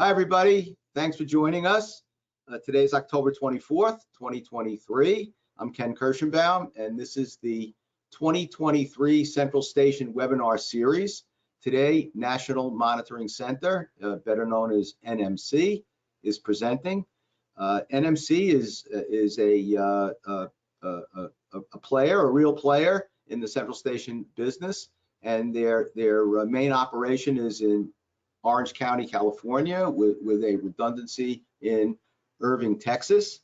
Hi, everybody. Thanks for joining us. Today is October 24th, 2023. I'm Ken Kirschenbaum, and this is the 2023 Central Station webinar series. Today, National Monitoring Center, better known as NMC, is presenting. NMC is a player, a real player in the Central Station business, and their main operation is in Orange County, California, with a redundancy in Irving, Texas.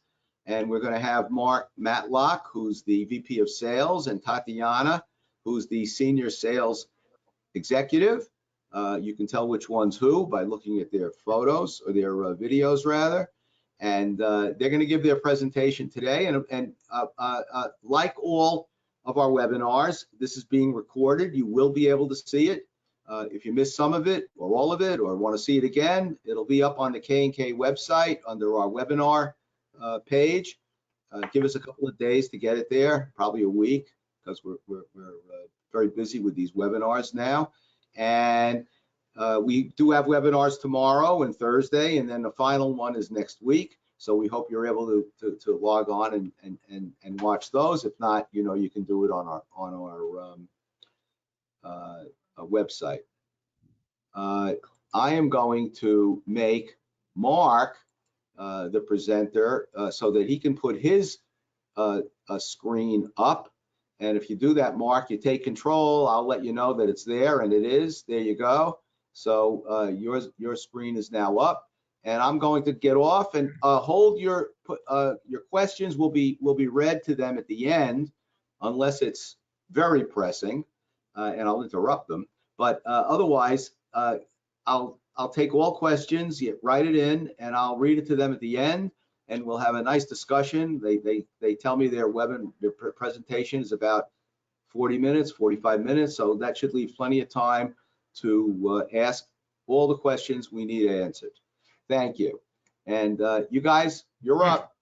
And we're going to have Mark Matlock, who's the VP of Sales, and Tatiana, who's the Senior Sales Executive. You can tell which one's who by looking at their photos, or their videos rather. And they're going to give their presentation today. And like all of our webinars, this is being recorded. You will be able to see it. If you missed some of it or all of it, or want to see it again, it'll be up on the K&K website under our webinar page. Give us a couple of days to get it there, probably a week, because we're very busy with these webinars now. And we do have webinars tomorrow and Thursday, and then the final one is next week. So we hope you're able to log on and watch those. If not, you can do it on our website. I am going to make Mark the presenter so that he can put his screen up. And if you do that, Mark, you take control. I'll let you know that it's there, and it is. There you go. So your screen is now up, and I'm going to get off and hold your questions. Will be read to them at the end, unless it's very pressing. And I'll interrupt them, but otherwise, I'll take all questions. You write it in, and I'll read it to them at the end, and we'll have a nice discussion. They tell me their presentation is about 40 minutes, 45 minutes, so that should leave plenty of time to ask all the questions we need answered. Thank you, and you guys, you're up.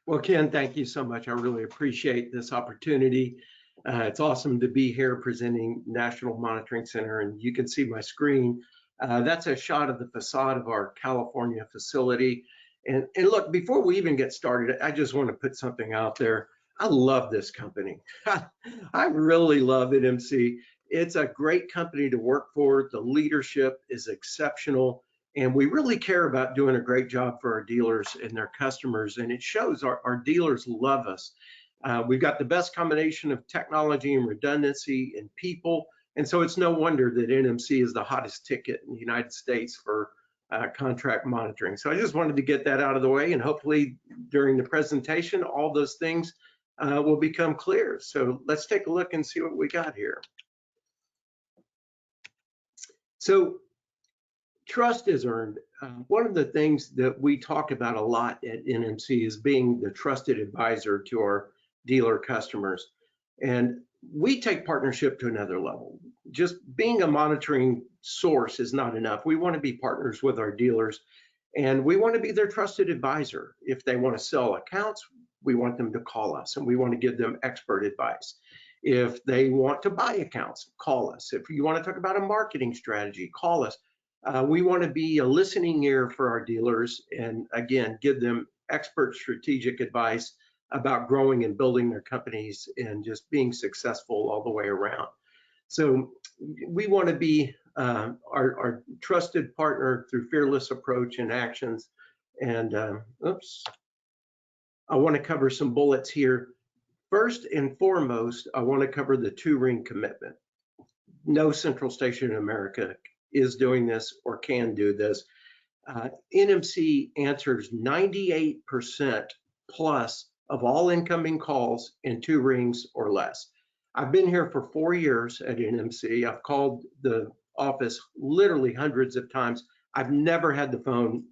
Well, Ken, thank you so much. I really appreciate this opportunity. It's awesome to be here presenting National Monitoring Center, and you can see my screen. That's a shot of the facade of our California facility. And look, before we even get started, I just want to put something out there. I love this company. I really love NMC. It's a great company to work for. The leadership is exceptional, and we really care about doing a great job for our dealers and their customers, and it shows. Our dealers love us. We've got the best combination of technology and redundancy and people, and so it's no wonder that NMC is the hottest ticket in the United States for contract monitoring. So I just wanted to get that out of the way, and hopefully during the presentation, all those things will become clear. So let's take a look and see what we got here. So trust is earned. One of the things that we talk about a lot at NMC is being the trusted advisor to our dealer customers, and we take partnership to another level. Just being a monitoring source is not enough. We want to be partners with our dealers, and we want to be their trusted advisor. If they want to sell accounts, we want them to call us, and we want to give them expert advice. If they want to buy accounts, call us. If you want to talk about a marketing strategy, call us. We want to be a listening ear for our dealers, and again, give them expert strategic advice about growing and building their companies and just being successful all the way around. So we want to be our trusted partner through fearless approach and actions. And I want to cover some bullets here. First and foremost, I want to cover the 2-ring commitment. No central station in America is doing this or can do this. NMC answers 98% plus of all incoming calls in 2 rings or less. I've been here for 4 years at NMC. I've called the office literally hundreds of times. I've never had the phone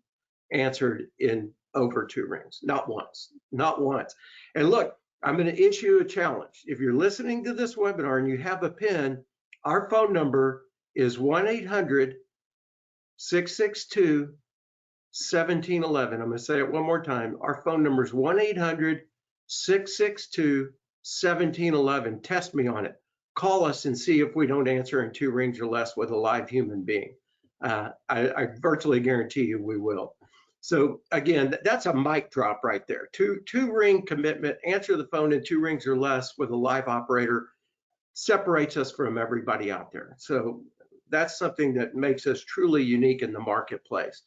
answered in over 2 rings, not once, not once. And look, I'm going to issue a challenge. If you're listening to this webinar and you have a pen, our phone number is 1-800-662-1711. I'm going to say it one more time. Our phone number is 1-800-662-1711. Test me on it. Call us and see if we don't answer in 2 rings or less with a live human being. I virtually guarantee you we will. So again, that's a mic drop right there. Two ring commitment, answer the phone in 2 rings or less with a live operator separates us from everybody out there. So that's something that makes us truly unique in the marketplace.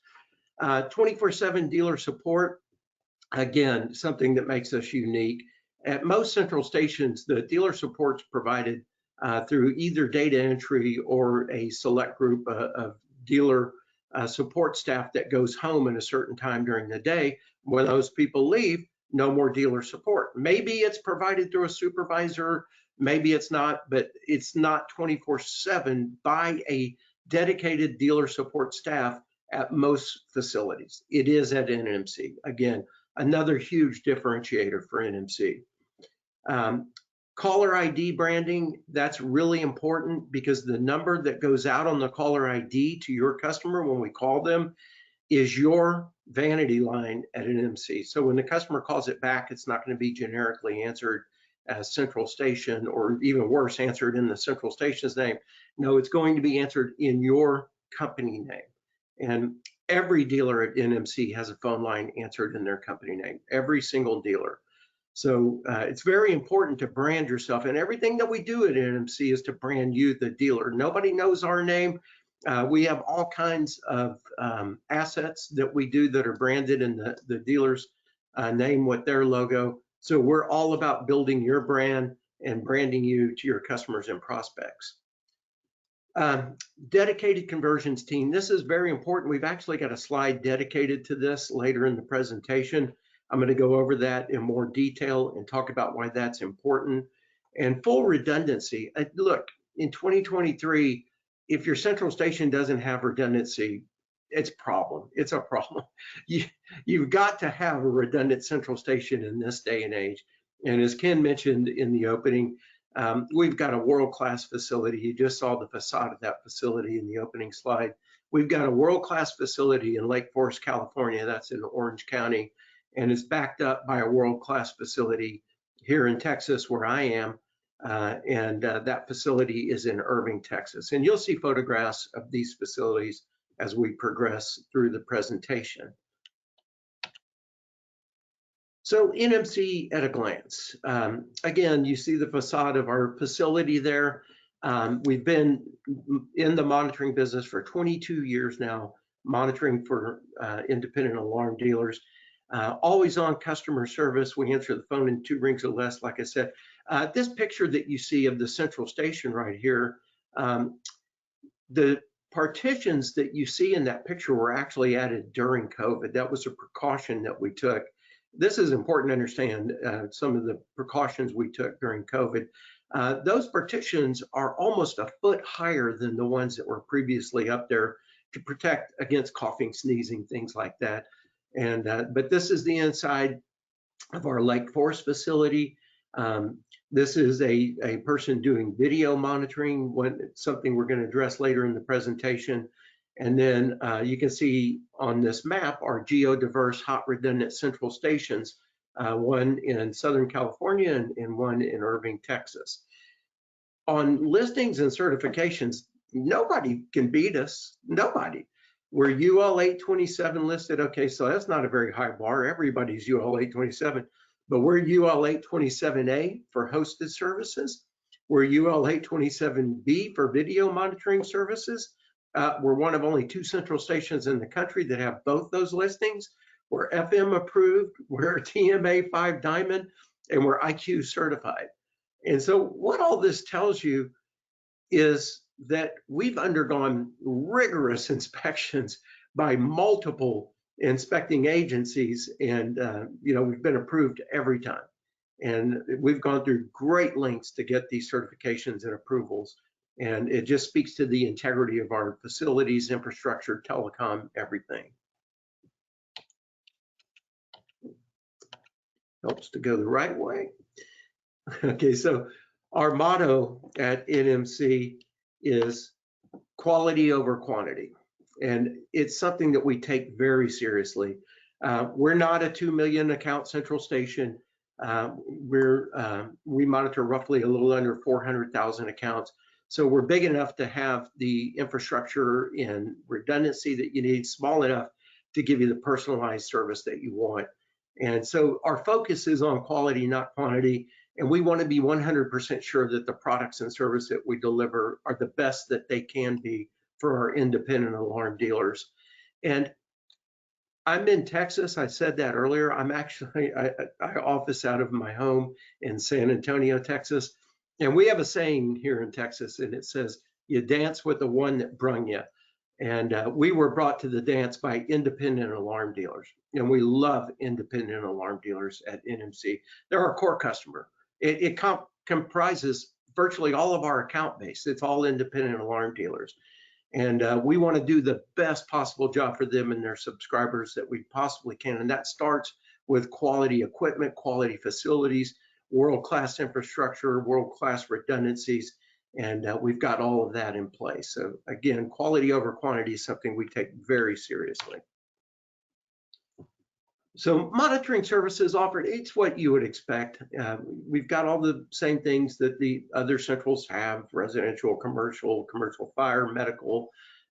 24/7 dealer support, again, something that makes us unique. At most central stations, the dealer support's provided through either data entry or a select group of dealer support staff that goes home at a certain time during the day. When those people leave, no more dealer support. Maybe it's provided through a supervisor, maybe it's not, but it's not 24/7 by a dedicated dealer support staff at most facilities. It is at NMC. Again, another huge differentiator for NMC. Caller ID branding, that's really important because the number that goes out on the caller ID to your customer when we call them is your vanity line at NMC. So when the customer calls it back, it's not going to be generically answered as central station, or even worse, answered in the central station's name. No, it's going to be answered in your company name. And every dealer at NMC has a phone line answered in their company name, every single dealer. So it's very important to brand yourself, and everything that we do at NMC is to brand you, the dealer. Nobody knows our name. We have all kinds of assets that we do that are branded in the dealer's name with their logo. So we're all about building your brand and branding you to your customers and prospects. Dedicated conversions team. This is very important. We've actually got a slide dedicated to this later in the presentation. I'm going to go over that in more detail and talk about why that's important. And full redundancy. Look, in 2023, if your central station doesn't have redundancy, it's a problem. It's a problem. You've got to have a redundant central station in this day and age. And as Ken mentioned in the opening, we've got a world-class facility. You just saw the facade of that facility in the opening slide. We've got a world-class facility in Lake Forest, California. That's in Orange County. And it's backed up by a world-class facility here in Texas, where I am. That facility is in Irving, Texas. And you'll see photographs of these facilities as we progress through the presentation. So NMC at a glance. Again, you see the facade of our facility there. We've been in the monitoring business for 22 years now, monitoring for independent alarm dealers. Always on customer service. We answer the phone in 2 rings or less, like I said. This picture that you see of the central station right here, the partitions that you see in that picture were actually added during COVID. That was a precaution that we took. This is important to understand some of the precautions we took during COVID. Those partitions are almost a foot higher than the ones that were previously up there to protect against coughing, sneezing, things like that. And but this is the inside of our Lake Forest facility. This is a person doing video monitoring, something we're going to address later in the presentation. And then you can see on this map our geodiverse hot redundant central stations, one in Southern California and one in Irving, Texas. On listings and certifications, nobody can beat us, nobody. We're UL 827 listed. Okay, so that's not a very high bar. Everybody's UL 827, but we're UL 827A for hosted services. We're UL 827B for video monitoring services. We're one of only 2 central stations in the country that have both those listings. We're FM approved, we're TMA 5 Diamond, and we're IQ certified. And so what all this tells you is that we've undergone rigorous inspections by multiple inspecting agencies, and we've been approved every time. And we've gone through great lengths to get these certifications and approvals. And it just speaks to the integrity of our facilities, infrastructure, telecom, everything. Helps to go the right way. Okay, so our motto at NMC is quality over quantity. And it's something that we take very seriously. We're not a 2 million account central station. We monitor roughly a little under 400,000 accounts. So we're big enough to have the infrastructure and redundancy that you need, small enough to give you the personalized service that you want. And so our focus is on quality, not quantity. And we want to be 100% sure that the products and service that we deliver are the best that they can be for our independent alarm dealers. And I'm in Texas. I said that earlier. I'm actually, I office out of my home in San Antonio, Texas. And we have a saying here in Texas, and it says, you dance with the one that brung you. And we were brought to the dance by independent alarm dealers. And we love independent alarm dealers at NMC. They're our core customer. It comprises virtually all of our account base. It's all independent alarm dealers. And we want to do the best possible job for them and their subscribers that we possibly can. And that starts with quality equipment, quality facilities, world-class infrastructure, world-class redundancies, and we've got all of that in place. So again, quality over quantity is something we take very seriously. So monitoring services offered, it's what you would expect. We've got all the same things that the other centrals have: residential, commercial fire, medical,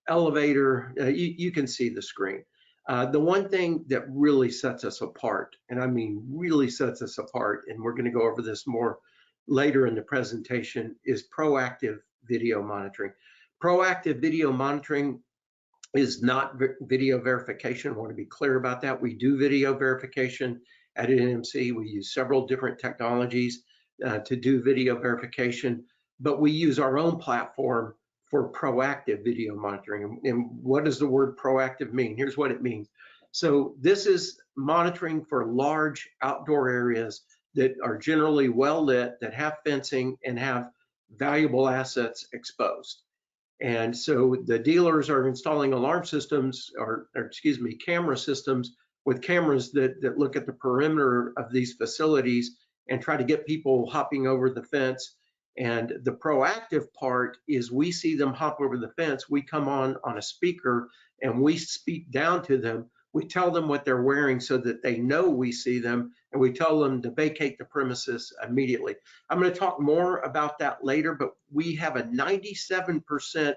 elevator. You can see the screen. The one thing that really sets us apart, and I mean really sets us apart, and we're going to go over this more later in the presentation, is proactive video monitoring. Proactive video monitoring is not video verification. I want to be clear about that. We do video verification at NMC. We use several different technologies to do video verification, but we use our own platform for proactive video monitoring. And what does the word proactive mean? Here's what it means. So this is monitoring for large outdoor areas that are generally well lit, that have fencing and have valuable assets exposed. And so the dealers are installing alarm systems, or excuse me, camera systems with cameras that look at the perimeter of these facilities and try to get people hopping over the fence. And the proactive part is we see them hop over the fence, we come on a speaker and we speak down to them. We tell them what they're wearing so that they know we see them, and we tell them to vacate the premises immediately. I'm going to talk more about that later, but we have a 97%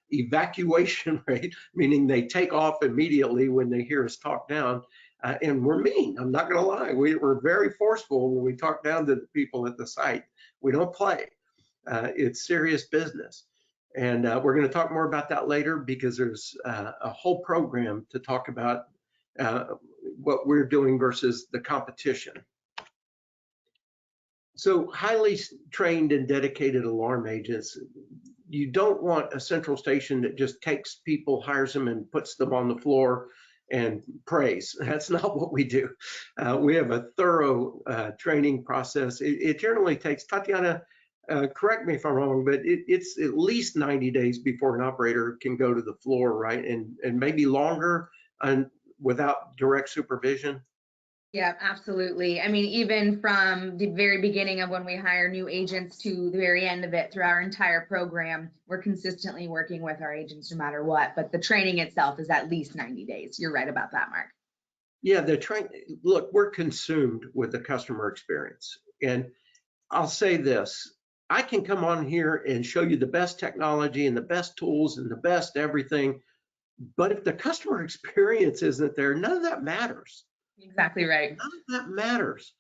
evacuation rate, meaning they take off immediately when they hear us talk down. And we're mean, I'm not going to lie. We're very forceful when we talk down to the people at the site. We don't play. It's serious business. And we're going to talk more about that later, because there's a whole program to talk about what we're doing versus the competition. So highly trained and dedicated alarm agents. You don't want a central station that just takes people, hires them, and puts them on the floor and prays. That's not what we do. We have a thorough training process. It generally takes, Tatiana, correct me if I'm wrong, but it's at least 90 days before an operator can go to the floor, right? And maybe longer without direct supervision. Yeah, absolutely. I mean, even from the very beginning of when we hire new agents to the very end of it, through our entire program, we're consistently working with our agents no matter what. But the training itself is at least 90 days. You're right about that, Mark. Yeah, look, we're consumed with the customer experience. And I'll say this, I can come on here and show you the best technology and the best tools and the best everything, but if the customer experience isn't there, none of that matters. Exactly right. None of that matters.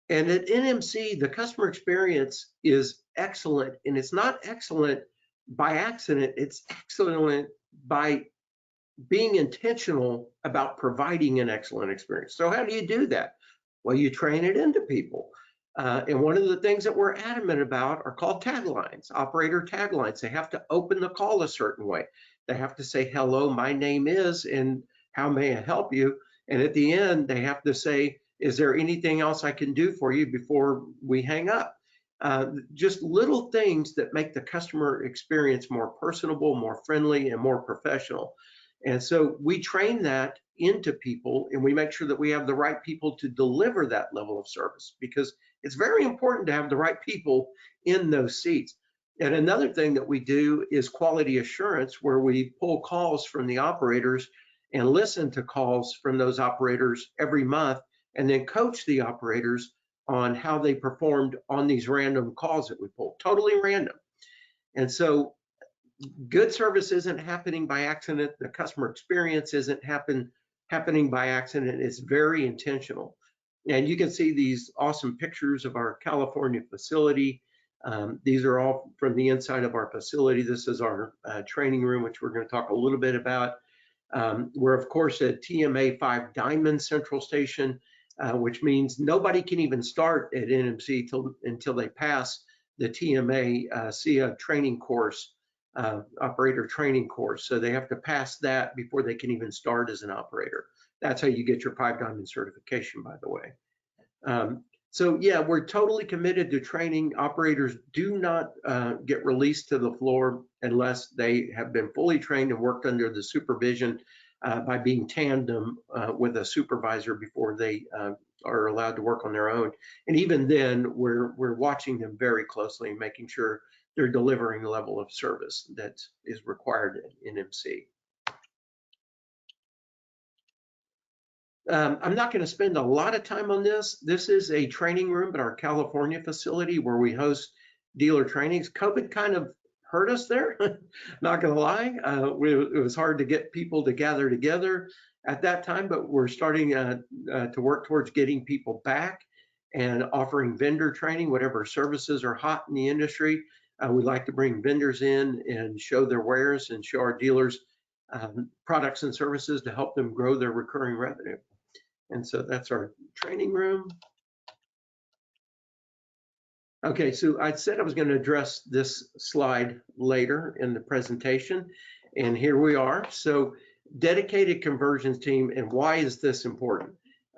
And at NMC, the customer experience is excellent, and it's not excellent by accident. It's excellent by being intentional about providing an excellent experience. So how do you do that? Well, you train it into people. And one of the things that we're adamant about are called taglines, operator taglines. They have to open the call a certain way. They have to say, hello, my name is, and how may I help you? And at the end, they have to say, is there anything else I can do for you before we hang up? Just little things that make the customer experience more personable, more friendly, and more professional. And so we train that into people, and we make sure that we have the right people to deliver that level of service, because it's very important to have the right people in those seats. And another thing that we do is quality assurance, where we pull calls from the operators and listen to calls from those operators every month, and then coach the operators on how they performed on these random calls that we pull, totally random. And so good service isn't happening by accident. The customer experience isn't happening by accident. It's very intentional. And you can see these awesome pictures of our California facility. These are all from the inside of our facility. This is our training room, which we're going to talk a little bit about. We're, of course, at TMA 5 Diamond Central Station, which means nobody can even start at NMC until they pass the TMA SIA training course, operator training course. So they have to pass that before they can even start as an operator. That's how you get your 5 Diamond certification, by the way. So yeah, we're totally committed to training. Operators do not get released to the floor unless they have been fully trained and worked under the supervision by being tandem with a supervisor before they are allowed to work on their own. And even then, we're watching them very closely and making sure they're delivering the level of service that is required in NMC. I'm not going to spend a lot of time on this. This is a training room at our California facility where we host dealer trainings. COVID kind of hurt us there, not going to lie. It was hard to get people to gather together at that time, but we're starting to work towards getting people back and offering vendor training, whatever services are hot in the industry. We like to bring vendors in and show their wares and show our dealers products and services to help them grow their recurring revenue. And so that's our training room. Okay, so I said I was going to address this slide later in the presentation, and here we are. So dedicated conversions team, and why is this important?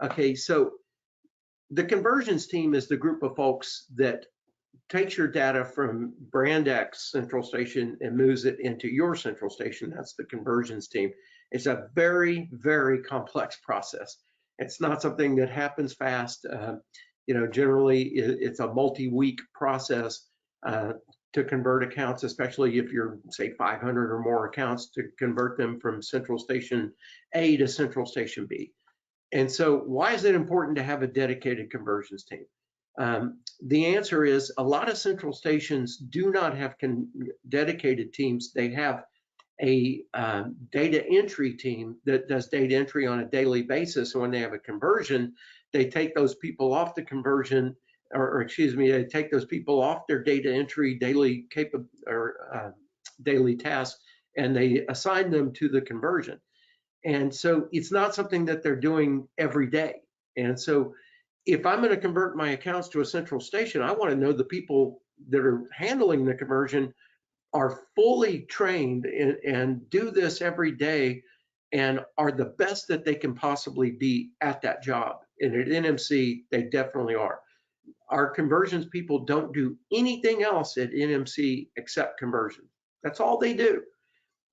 Okay, so the conversions team is the group of folks that takes your data from brand X central station and moves it into your central station. That's the conversions team. It's a very, very complex process. It's not something that happens fast. Generally it's a multi-week process to convert accounts, especially if you're, say, 500 or more accounts, to convert them from central station A to central station B. And so why is it important to have a dedicated conversions team? The answer is a lot of central stations do not have dedicated teams. They have a data entry team that does data entry on a daily basis. So when they have a conversion, they take those people off the conversion, they take those people off their data entry daily daily tasks, and they assign them to the conversion. And so it's not something that they're doing every day. And so if I'm going to convert my accounts to a central station, I want to know the people that are handling the conversion are fully trained and do this every day and are the best that they can possibly be at that job. And at NMC, they definitely are. Our conversions people don't do anything else at NMC except conversion. That's all they do.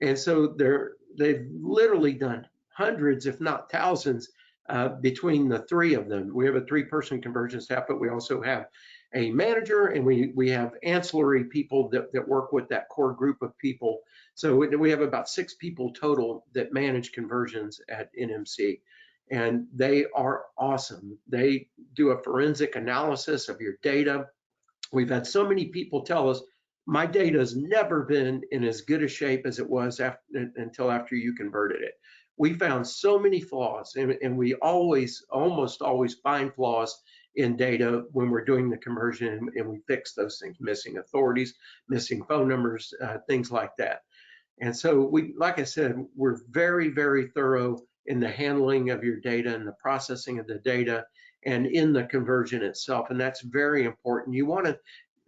And so they've literally done hundreds, if not thousands, between the three of them. We have a 3-person conversion staff, but we also have a manager, and we have ancillary people that work with that core group of people. So we have about 6 people total that manage conversions at NMC, and they are awesome. They do a forensic analysis of your data. We've had so many people tell us, my data has never been in as good a shape as it was until after you converted it. We found so many flaws, and we almost always find flaws in data when we're doing the conversion, and we fix those things: missing authorities, missing phone numbers, things like that. And so like I said, we're very, very thorough in the handling of your data and the processing of the data and in the conversion itself. And that's very important. You want to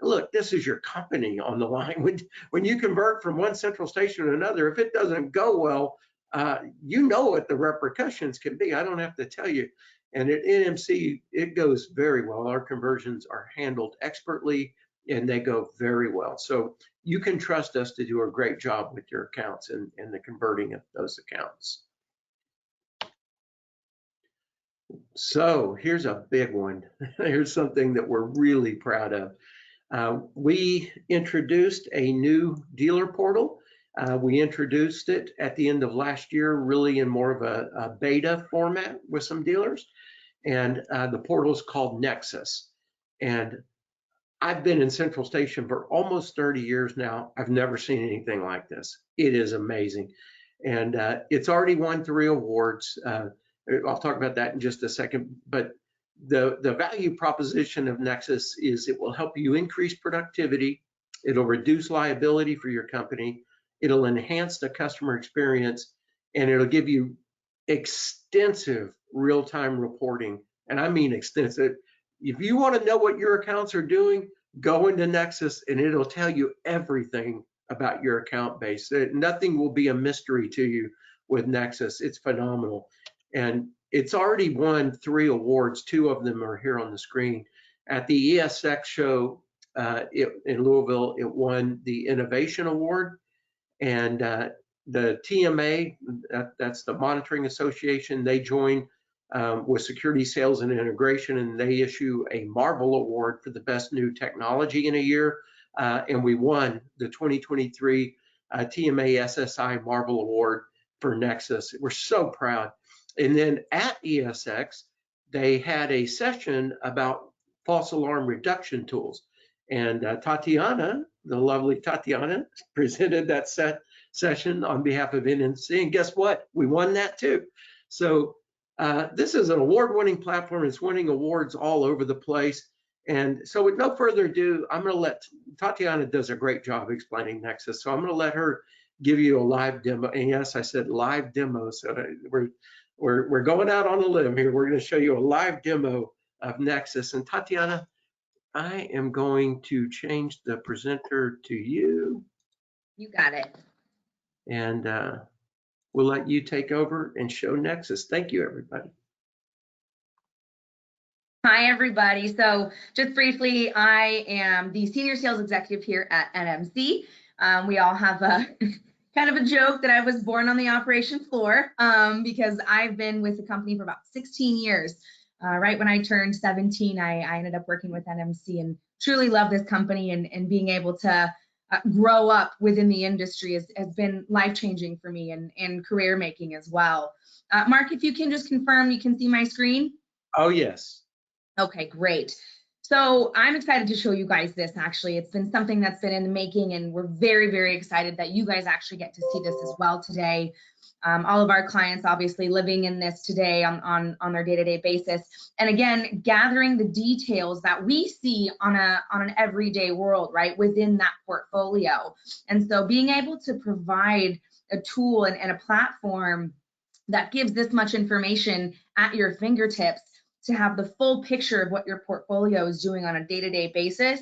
look, this is your company on the line. When you convert from one central station to another, if it doesn't go well, you know what the repercussions can be. I don't have to tell you. And at NMC, it goes very well. Our conversions are handled expertly, and they go very well. So you can trust us to do a great job with your accounts and the converting of those accounts. So here's a big one. Here's something that we're really proud of. We introduced a new dealer portal. We introduced it at the end of last year, really in more of a beta format with some dealers. And the portal is called Nexus. And I've been in Central Station for almost 30 years now. I've never seen anything like this. It is amazing. And it's already won 3 awards. I'll talk about that in just a second. But the value proposition of Nexus is it will help you increase productivity. It'll reduce liability for your company. It'll enhance the customer experience, and it'll give you extensive real-time reporting. And I mean extensive. If you want to know what your accounts are doing, go into Nexus and it'll tell you everything about your account base. Nothing will be a mystery to you with Nexus. It's phenomenal. And it's already won 3 awards. 2 of them are here on the screen. At the ESX show in Louisville, it won the Innovation Award. And the TMA, that's the Monitoring Association, they join with Security Sales and Integration, and they issue a Marvel Award for the best new technology in a year. And we won the 2023 TMA SSI Marvel Award for Nexus. We're so proud. And then at ESX, they had a session about false alarm reduction tools. And Tatiana, the lovely Tatiana, presented that session on behalf of NNC. And guess what? We won that too. So this is an award-winning platform. It's winning awards all over the place. And so with no further ado, I'm going to let Tatiana does a great job explaining Nexus. So I'm going to let her give you a live demo. And yes, I said live demo. So we're going out on a limb here. We're going to show you a live demo of Nexus. And Tatiana, I am going to change the presenter to you. You got it. And we'll let you take over and show Nexus. Thank you, everybody. Hi, everybody. So just briefly, I am the Senior Sales Executive here at NMC. We all have a kind of a joke that I was born on the operation floor because I've been with the company for about 16 years. Right when I turned 17, I ended up working with NMC and truly love this company, and being able to grow up within the industry has been life-changing for me and career making as well. Mark, if you can just confirm you can see my screen. Oh, yes. Okay, great. So I'm excited to show you guys this. Actually, it's been something that's been in the making, and we're very, very excited that you guys actually get to see this as well today. All of our clients obviously living in this today on their day-to-day basis. And again, gathering the details that we see on an everyday world, right, within that portfolio. And so being able to provide a tool and a platform that gives this much information at your fingertips to have the full picture of what your portfolio is doing on a day-to-day basis,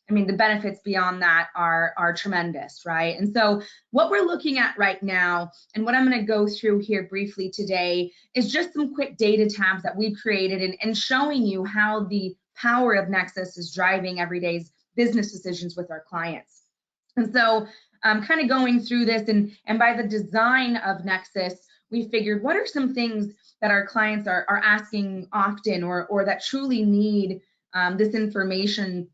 I mean, the benefits beyond that are tremendous, right? And so what we're looking at right now, and what I'm going to go through here briefly today, is just some quick data tabs that we've created and showing you how the power of Nexus is driving everyday's business decisions with our clients. And so kind of going through this, and by the design of Nexus, we figured what are some things that our clients are asking often, or that truly need this information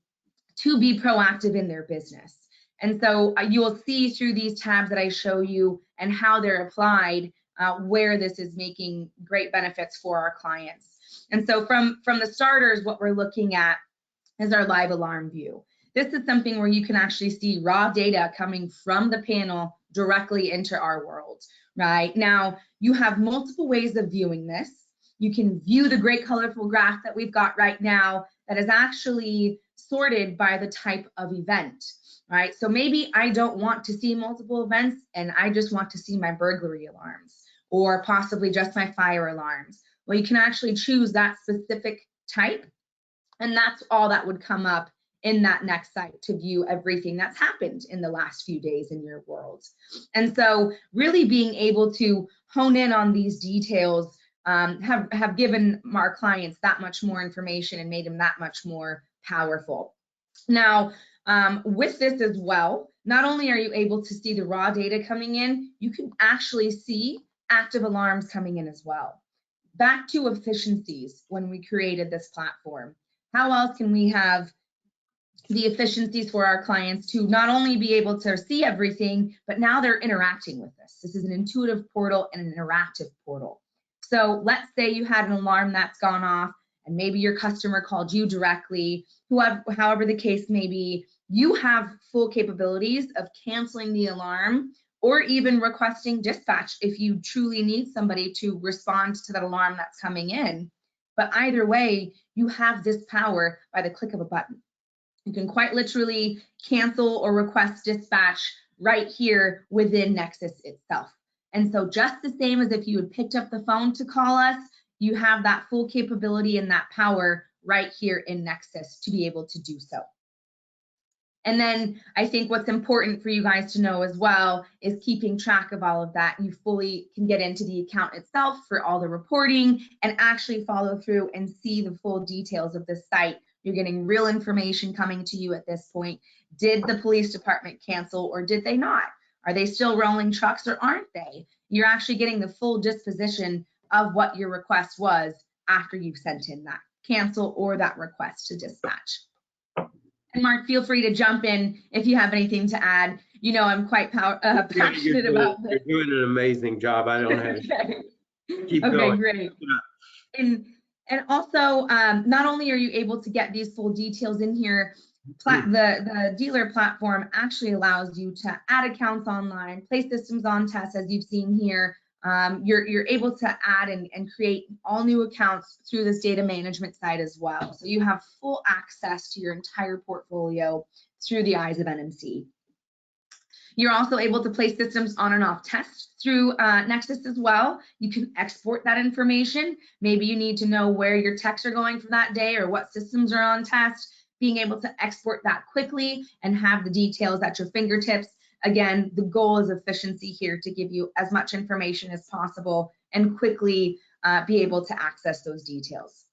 to be proactive in their business. And so you'll see through these tabs that I show you and how they're applied, where this is making great benefits for our clients. And so from the starters, what we're looking at is our live alarm view. This is something where you can actually see raw data coming from the panel directly into our world, right? Now, you have multiple ways of viewing this. You can view the great colorful graph that we've got right now that is actually sorted by the type of event, right? So maybe I don't want to see multiple events and I just want to see my burglary alarms or possibly just my fire alarms. Well, you can actually choose that specific type, and that's all that would come up in that next site to view everything that's happened in the last few days in your world. And so really being able to hone in on these details have given our clients that much more information and made them that much more powerful. Now, with this as well, not only are you able to see the raw data coming in, you can actually see active alarms coming in as well. Back to efficiencies when we created this platform. How else can we have the efficiencies for our clients to not only be able to see everything, but now they're interacting with this. This is an intuitive portal and an interactive portal. So let's say you had an alarm that's gone off and maybe your customer called you directly, however the case may be, you have full capabilities of canceling the alarm or even requesting dispatch if you truly need somebody to respond to that alarm that's coming in. But either way, you have this power by the click of a button. You can quite literally cancel or request dispatch right here within Nexus itself. And so just the same as if you had picked up the phone to call us, you have that full capability and that power right here in Nexus to be able to do so. And then I think what's important for you guys to know as well is keeping track of all of that. You fully can get into the account itself for all the reporting and actually follow through and see the full details of the site. You're getting real information coming to you at this point. Did the police department cancel or did they not? Are they still rolling trucks or aren't they? You're actually getting the full disposition of what your request was after you've sent in that cancel or that request to dispatch. And Mark, feel free to jump in if you have anything to add. You know, I'm quite passionate about this. You're doing an amazing job. I don't have Okay. Keep Okay, going. great. And also, not only are you able to get these full details in here, the dealer platform actually allows you to add accounts online, place systems on test, as you've seen here. You're able to add and create all new accounts through this data management side as well. So you have full access to your entire portfolio through the eyes of NMC. You're also able to place systems on and off test through Nexus as well. You can export that information. Maybe you need to know where your techs are going for that day or what systems are on test. Being able to export that quickly and have the details at your fingertips. Again, the goal is efficiency here to give you as much information as possible and quickly be able to access those details.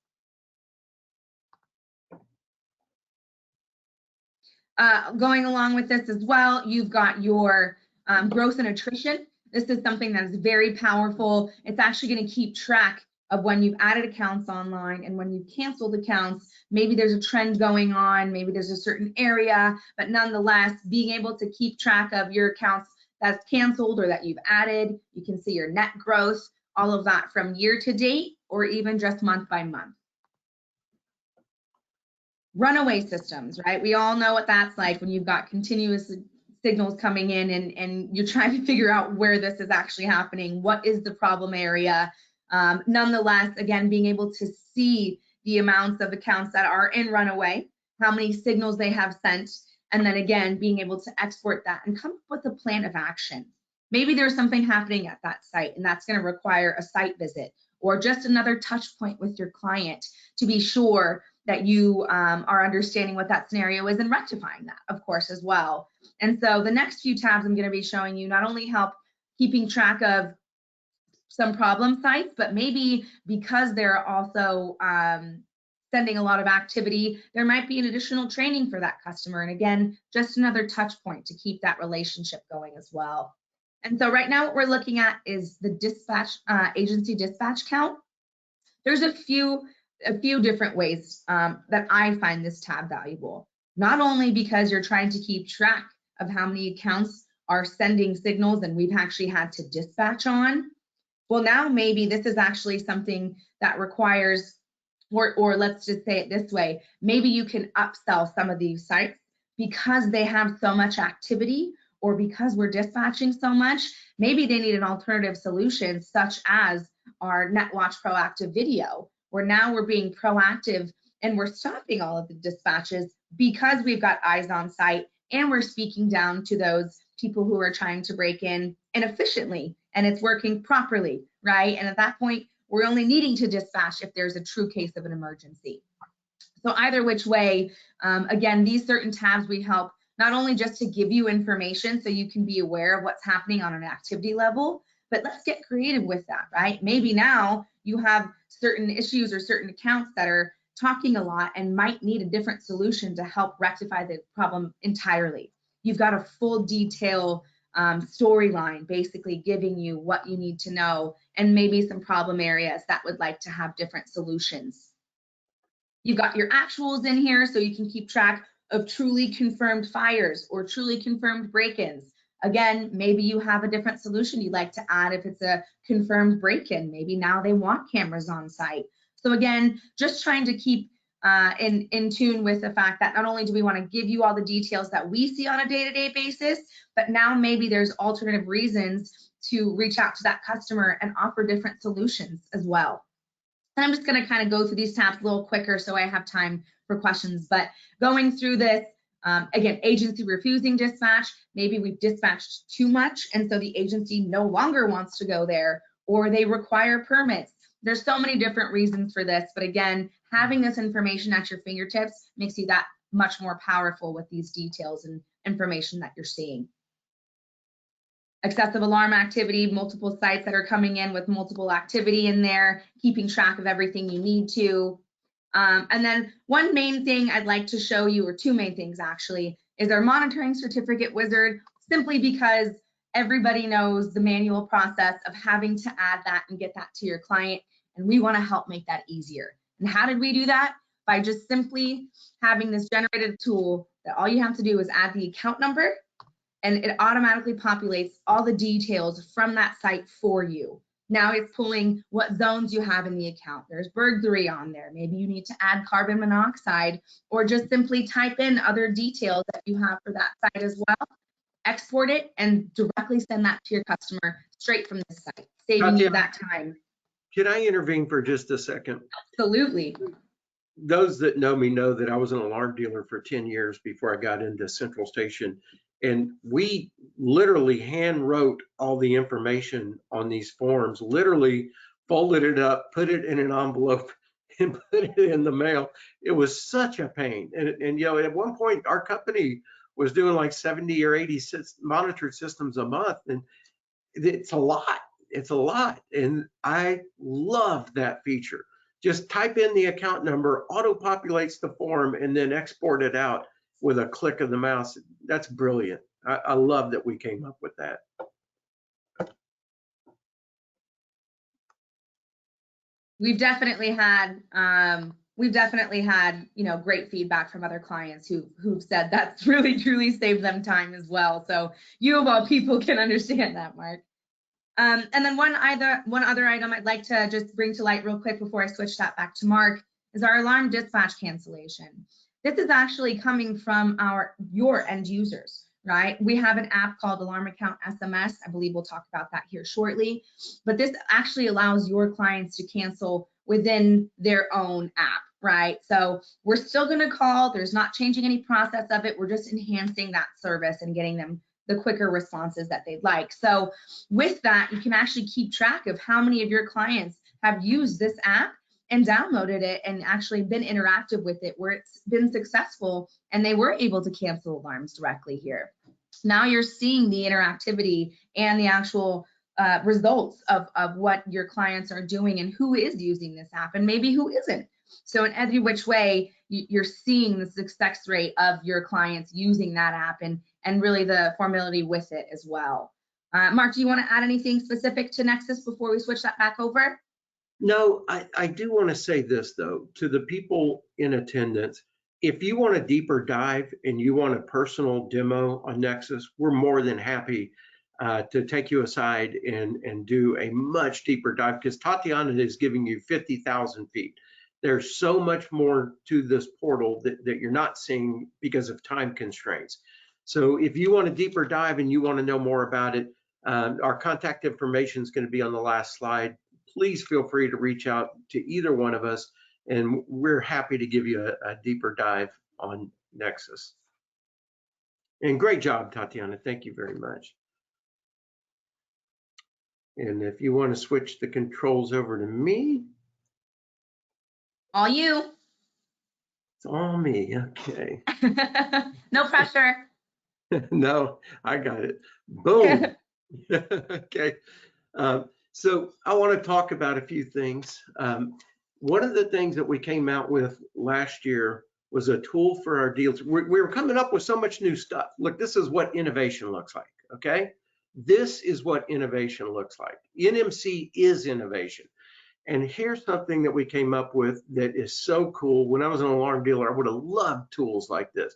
Going along with this as well, you've got your growth and attrition. This is something that is very powerful. It's actually going to keep track of when you've added accounts online and when you've canceled accounts. Maybe there's a trend going on, maybe there's a certain area, but nonetheless, being able to keep track of your accounts that's canceled or that you've added, you can see your net growth, all of that from year to date or even just month by month. Runaway systems, right? We all know what that's like when you've got continuous signals coming in and you're trying to figure out where this is actually happening. What is the problem area? Nonetheless, again, being able to see the amounts of accounts that are in runaway, how many signals they have sent, and then again, being able to export that and come up with a plan of action. Maybe there's something happening at that site and that's going to require a site visit or just another touch point with your client to be sure that you are understanding what that scenario is and rectifying that, of course, as well. And so the next few tabs I'm going to be showing you not only help keeping track of some problem sites, but maybe because they're also sending a lot of activity, there might be an additional training for that customer. And again, just another touch point to keep that relationship going as well. And so right now what we're looking at is the dispatch agency dispatch count. There's a few different ways that I find this tab valuable. Not only because you're trying to keep track of how many accounts are sending signals and we've actually had to dispatch on. Well, now maybe this is actually something that requires, or let's just say it this way, maybe you can upsell some of these sites because they have so much activity or because we're dispatching so much, maybe they need an alternative solution such as our NetWatch Proactive Video, where now we're being proactive and we're stopping all of the dispatches because we've got eyes on site and we're speaking down to those people who are trying to break in and efficiently, and it's working properly, right? And at that point, we're only needing to dispatch if there's a true case of an emergency. So either which way, again, these certain tabs we help not only just to give you information so you can be aware of what's happening on an activity level, but let's get creative with that, right? Maybe now you have certain issues or certain accounts that are talking a lot and might need a different solution to help rectify the problem entirely. You've got a full detail storyline basically giving you what you need to know and maybe some problem areas that would like to have different solutions. You've got your actuals in here so you can keep track of truly confirmed fires or truly confirmed break-ins. Again, maybe you have a different solution you'd like to add if it's a confirmed break-in. Maybe now they want cameras on site. So again, just trying to keep in tune with the fact that not only do we want to give you all the details that we see on a day-to-day basis, but now maybe there's alternative reasons to reach out to that customer and offer different solutions as well. And I'm just going to kind of go through these tabs a little quicker so I have time for questions. But going through this, again, agency refusing dispatch, maybe we've dispatched too much and so the agency no longer wants to go there, or they require permits. There's so many different reasons for this, but again, having this information at your fingertips makes you that much more powerful with these details and information that you're seeing. Excessive alarm activity, multiple sites that are coming in with multiple activity in there, keeping track of everything you need to. And then one main thing I'd like to show you, or two main things actually, is our monitoring certificate wizard, simply because everybody knows the manual process of having to add that and get that to your client, and we want to help make that easier. And how did we do that? By just simply having this generated tool that all you have to do is add the account number, and it automatically populates all the details from that site for you. Now it's pulling what zones you have in the account. There's burglary on there. Maybe you need to add carbon monoxide, or just simply type in other details that you have for that site as well. Export it and directly send that to your customer straight from the site, saving you that time. Can I intervene for just a second? Absolutely. Those that know me know that I was an alarm dealer for 10 years before I got into Central Station. And we literally hand wrote all the information on these forms, literally folded it up, put it in an envelope and put it in the mail. It was such a pain. And you know, at one point our company was doing like 70 or 80 monitored systems a month. And it's a lot. It's a lot. And I love that feature. Just type in the account number, auto-populates the form, and then export it out with a click of the mouse. That's brilliant. I love that we came up with that. We've definitely had you know, great feedback from other clients who've said that's really truly saved them time as well. So you of all people can understand that, Mark. And then one other item I'd like to just bring to light real quick before I switch that back to Mark is our alarm dispatch cancellation. This is actually coming from your end users, right? We have an app called Alarm Account SMS. I believe we'll talk about that here shortly. But this actually allows your clients to cancel within their own app, right? So we're still going to call. There's not changing any process of it. We're just enhancing that service and getting them the quicker responses that they'd like. So with that, you can actually keep track of how many of your clients have used this app and downloaded it and actually been interactive with it, where it's been successful and they were able to cancel alarms directly here. Now you're seeing the interactivity and the actual results of what your clients are doing and who is using this app and maybe who isn't. So in every which way, you're seeing the success rate of your clients using that app and really the formality with it as well. Mark, do you want to add anything specific to Nexus before we switch that back over? No, I do want to say this though, to the people in attendance. If you want a deeper dive and you want a personal demo on Nexus, we're more than happy to take you aside and do a much deeper dive, because Tatiana is giving you 50,000 feet. There's so much more to this portal that you're not seeing because of time constraints. So if you want a deeper dive and you want to know more about it, our contact information is going to be on the last slide. Please feel free to reach out to either one of us, and we're happy to give you a deeper dive on Nexus. And great job, Tatiana. Thank you very much. And if you want to switch the controls over to me. All you. It's all me, okay. No pressure. No, I got it. Boom. Okay. So I want to talk about a few things. One of the things that we came out with last year was a tool for our dealers. We were coming up with so much new stuff. Look, this is what innovation looks like, okay? This is what innovation looks like. NMC is innovation. And here's something that we came up with that is so cool. When I was an alarm dealer, I would have loved tools like this.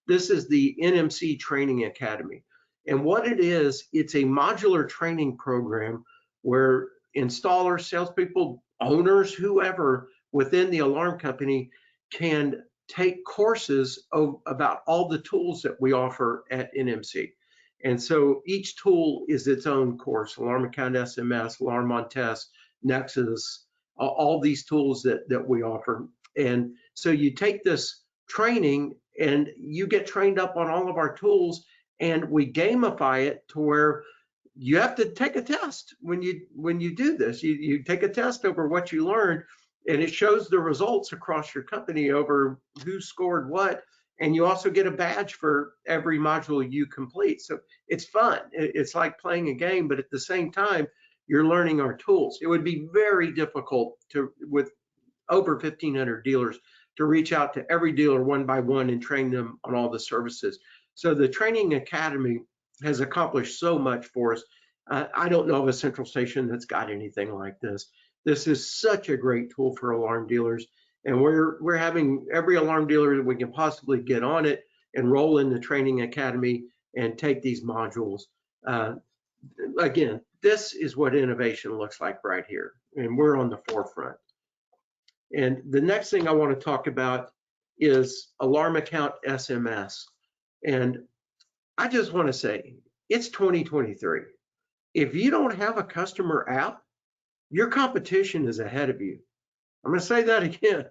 This is the NMC Training Academy. And what it is, it's a modular training program where installers, salespeople, owners, whoever within the alarm company can take courses about all the tools that we offer at NMC. And so each tool is its own course: Alarm Account SMS, Alarm on Test, Nexus, all these tools that we offer. And so you take this training and you get trained up on all of our tools, and we gamify it to where you have to take a test when you do this. You take a test over what you learned, and it shows the results across your company over who scored what. And you also get a badge for every module you complete. So it's fun. It's like playing a game, but at the same time, you're learning our tools. It would be very difficult with over 1,500 dealers, to reach out to every dealer one by one and train them on all the services. So the Training Academy has accomplished so much for us. I don't know of a central station that's got anything like this. This is such a great tool for alarm dealers. And we're having every alarm dealer that we can possibly get on it, enroll in the Training Academy, and take these modules. Again, this is what innovation looks like right here, and we're on the forefront. And the next thing I want to talk about is Alarm Account SMS. And I just want to say, it's 2023. If you don't have a customer app, your competition is ahead of you. I'm going to say that again.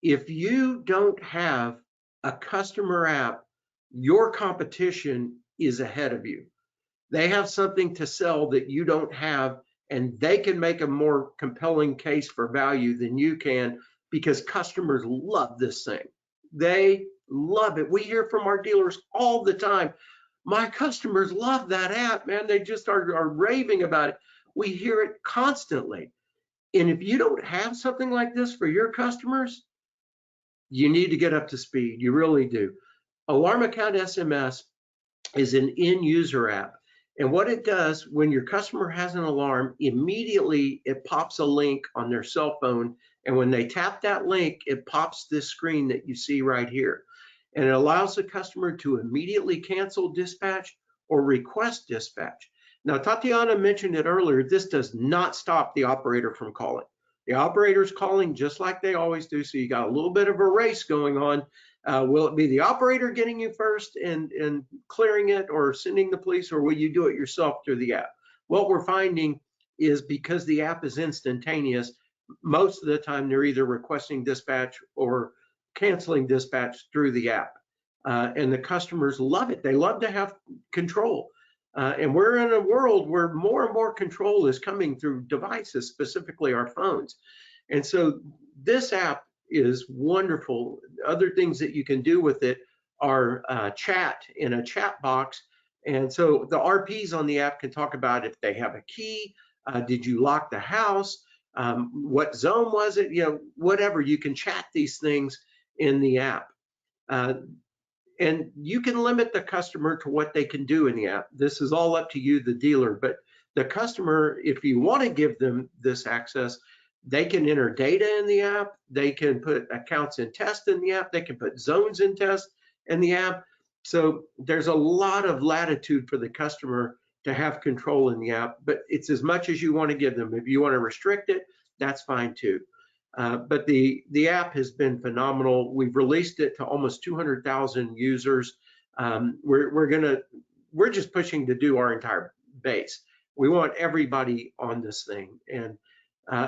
If you don't have a customer app, your competition is ahead of you. They have something to sell that you don't have, and they can make a more compelling case for value than you can, because customers love this thing. They love it. We hear from our dealers all the time, my customers love that app, man. They just are raving about it. We hear it constantly. And if you don't have something like this for your customers, you need to get up to speed. You really do. Alarm Account SMS is an end user app. And what it does, when your customer has an alarm, immediately it pops a link on their cell phone. And when they tap that link, it pops this screen that you see right here. And it allows the customer to immediately cancel dispatch or request dispatch. Now, Tatiana mentioned it earlier, this does not stop the operator from calling. The operator's calling just like they always do, so you got a little bit of a race going on. Will it be the operator getting you first and clearing it, or sending the police, or will you do it yourself through the app? What we're finding is, because the app is instantaneous, most of the time they're either requesting dispatch or canceling dispatch through the app. And the customers love it. They love to have control. And we're in a world where more and more control is coming through devices, specifically our phones. And so this app is wonderful. Other things that you can do with it are chat in a chat box. And so the RPs on the app can talk about if they have a key, did you lock the house, what zone was it, whatever. You can chat these things in the app. And you can limit the customer to what they can do in the app. This is all up to you, the dealer. But the customer, if you want to give them this access, they can enter data in the app. They can put accounts in test in the app. They can put zones in test in the app. So there's a lot of latitude for the customer to have control in the app, but it's as much as you want to give them. If you want to restrict it, that's fine too. But the app has been phenomenal. We've released it to almost 200,000 users. We're just pushing to do our entire base. We want everybody on this thing. And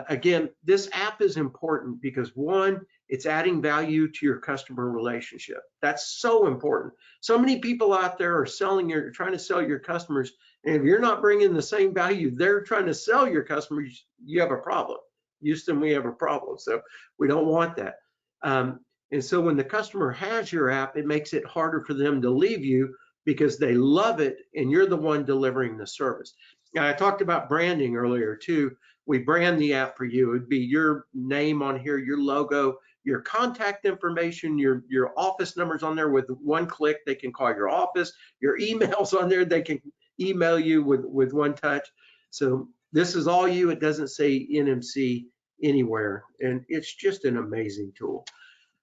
again, this app is important because, one, it's adding value to your customer relationship. That's so important. So many people out there are trying to sell your customers, and if you're not bringing the same value they're trying to sell your customers, you have a problem. Houston, we have a problem. So we don't want that. And so when the customer has your app, it makes it harder for them to leave you because they love it and you're the one delivering the service. Now, I talked about branding earlier too. We brand the app for you. It'd be your name on here, your logo, your contact information, your office numbers on there. With one click, they can call your office. Your emails on there, they can email you with one touch. So this is all you. It doesn't say NMC anywhere, and it's just an amazing tool.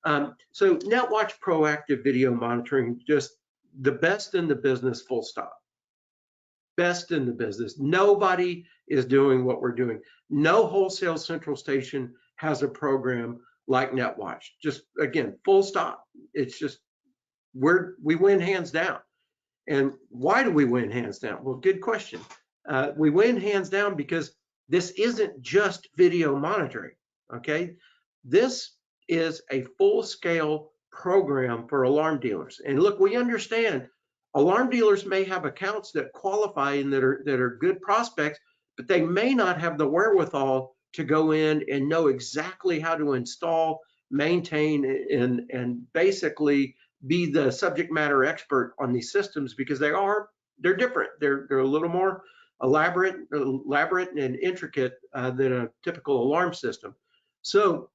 So NetWatch Proactive Video Monitoring, just the best in the business, full stop. Best in the business. Nobody is doing what we're doing. No wholesale central station has a program like NetWatch. Just again, full stop. It's just we win hands down. And why do we win hands down? Well, good question. We win hands down because this isn't just video monitoring, okay? This is a full-scale program for alarm dealers. And look, we understand alarm dealers may have accounts that qualify and that are good prospects, but they may not have the wherewithal to go in and know exactly how to install, maintain, and basically be the subject matter expert on these systems, because they're different. They're a little more elaborate and intricate than a typical alarm system. So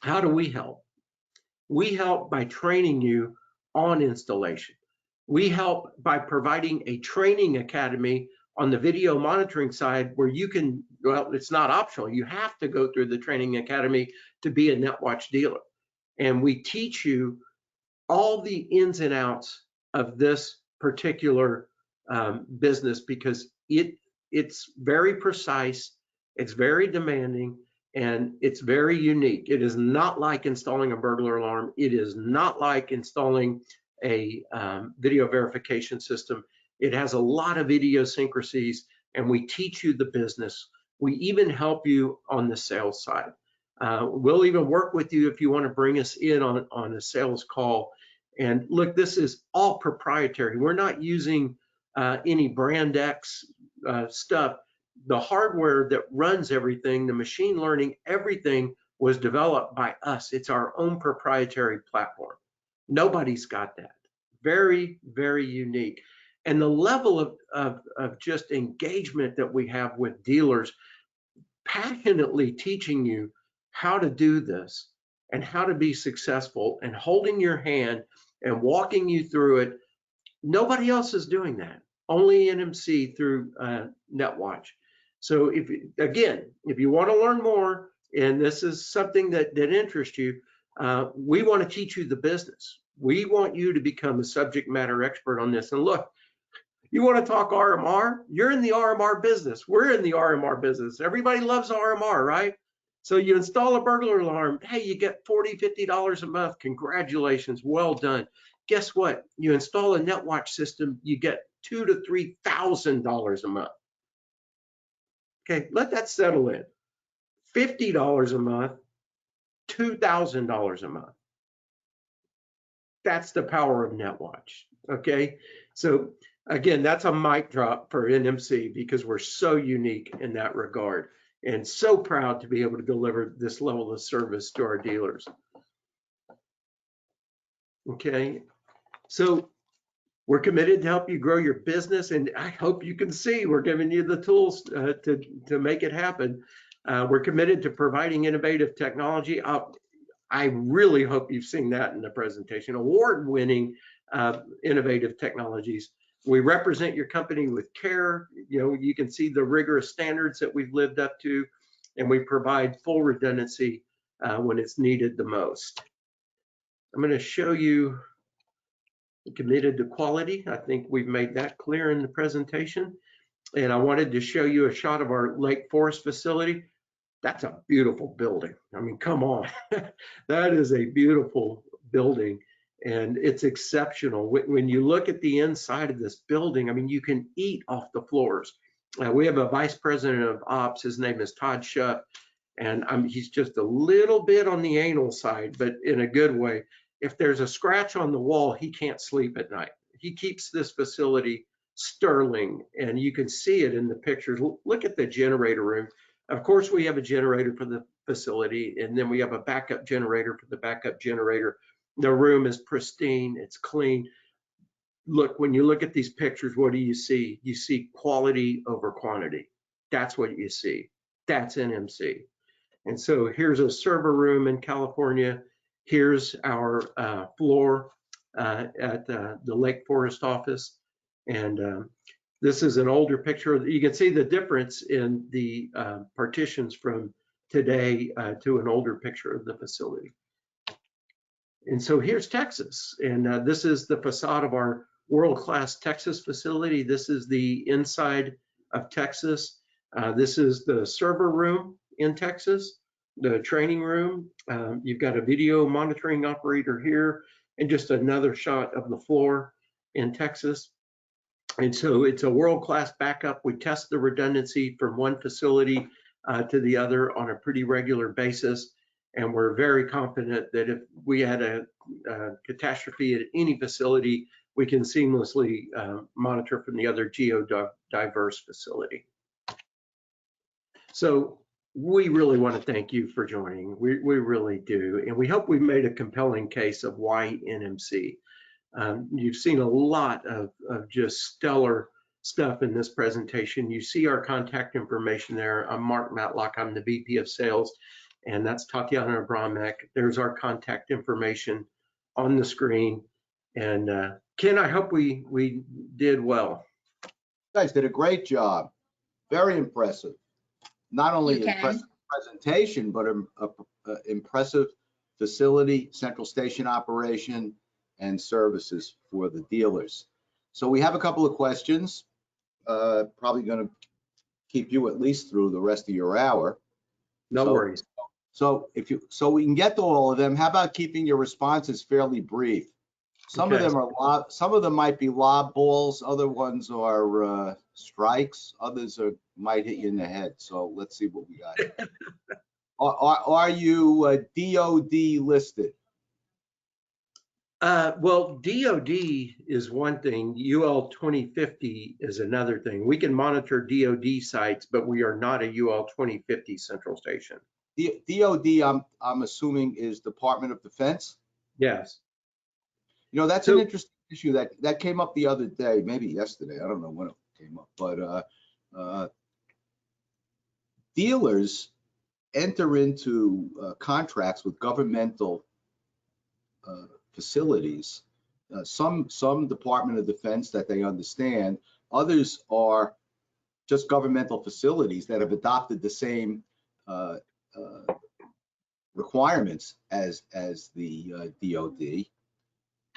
how do we help? We help by training you on installation. We help by providing a training academy on the video monitoring side where you can, well, it's not optional. You have to go through the training academy to be a NetWatch dealer. And we teach you all the ins and outs of this particular business, because it's very precise, it's very demanding, and it's very unique. It is not like installing a burglar alarm. It is not like installing a video verification system. It has a lot of idiosyncrasies, and we teach you the business. We even help you on the sales side. We'll even work with you if you want to bring us in on a sales call. And look, this is all proprietary. We're not using any brand X stuff. The hardware that runs everything, the machine learning, everything was developed by us. It's our own proprietary platform. Nobody's got that. Very, very unique. And the level of just engagement that we have with dealers, passionately teaching you how to do this and how to be successful, and holding your hand and walking you through it. Nobody else is doing that. Only NMC through NetWatch. So if you want to learn more, and this is something that interests you, we want to teach you the business. We want you to become a subject matter expert on this. And look, you want to talk RMR? You're in the RMR business. We're in the RMR business. Everybody loves RMR, right? So you install a burglar alarm, hey, you get $40, $50 a month. Congratulations, well done. Guess what? You install a NetWatch system, you get $2,000 to $3,000 a month. Okay, let that settle in. $50 a month, $2,000 a month. That's the power of NetWatch, okay? So again, that's a mic drop for NMC, because we're so unique in that regard, and so proud to be able to deliver this level of service to our dealers. Okay, so we're committed to help you grow your business, and I hope you can see we're giving you the tools to make it happen. We're committed to providing innovative technology. I really hope you've seen that in the presentation. Award-winning innovative technologies. We represent your company with care. You know, you can see the rigorous standards that we've lived up to, and we provide full redundancy when it's needed the most. I'm going to show you committed to quality. I think we've made that clear in the presentation. And I wanted to show you a shot of our Lake Forest facility. That's a beautiful building. I mean, come on. That is a beautiful building, and it's exceptional. When you look at the inside of this building, I mean, you can eat off the floors. We have a vice president of ops. His name is Todd Schuff, and he's just a little bit on the anal side, but in a good way. If there's a scratch on the wall, he can't sleep at night. He keeps this facility sterling, and you can see it in the pictures. Look at the generator room. Of course, we have a generator for the facility, and then we have a backup generator for the backup generator. The room is pristine, it's clean. Look, when you look at these pictures, what do you see? You see quality over quantity. That's what you see. That's NMC. And so here's a server room in California. Here's our floor at the Lake Forest office. And this is an older picture. You can see the difference in the partitions from today to an older picture of the facility. And so here's Texas. And this is the facade of our world-class Texas facility. This is the inside of Texas. This is the server room in Texas. the training room. You've got a video monitoring operator here, and just another shot of the floor in Texas. And so it's a world-class backup. We test the redundancy from one facility to the other on a pretty regular basis. And we're very confident that if we had a catastrophe at any facility, we can seamlessly monitor from the other geodiverse facility. So we really want to thank you for joining. We really do. And we hope we've made a compelling case of why NMC. You've seen a lot of just stellar stuff in this presentation. You see our contact information there. I'm Mark Matlock. I'm the VP of Sales, and that's Tatiana Abramek. There's our contact information on the screen. And Ken, I hope we did well. You guys did a great job. Very impressive. Not only impressive presentation, but an impressive facility, central station operation, and services for the dealers. So we have a couple of questions. Probably going to keep you at least through the rest of your hour. No worries. So we can get to all of them. How about keeping your responses fairly brief? Some of them might be lob balls. Other ones are strikes. Others might hit you in the head. So let's see what we got. Are you DOD listed? Well, DOD is one thing. UL 2050 is another thing. We can monitor DOD sites, but we are not a UL 2050 central station. DOD, I'm assuming, is Department of Defense? Yes. You know, that's an interesting issue that came up the other day, maybe yesterday. I don't know when it came up, but dealers enter into contracts with governmental facilities. Some Department of Defense that they understand. Others are just governmental facilities that have adopted the same requirements as the DOD.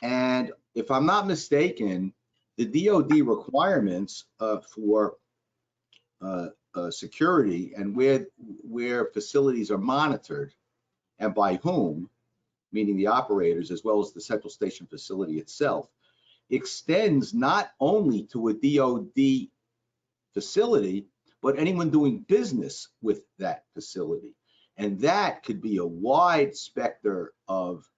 And if I'm not mistaken, the DOD requirements for security and where facilities are monitored and by whom, meaning the operators as well as the central station facility itself, extends not only to a DOD facility, but anyone doing business with that facility. And that could be a wide specter of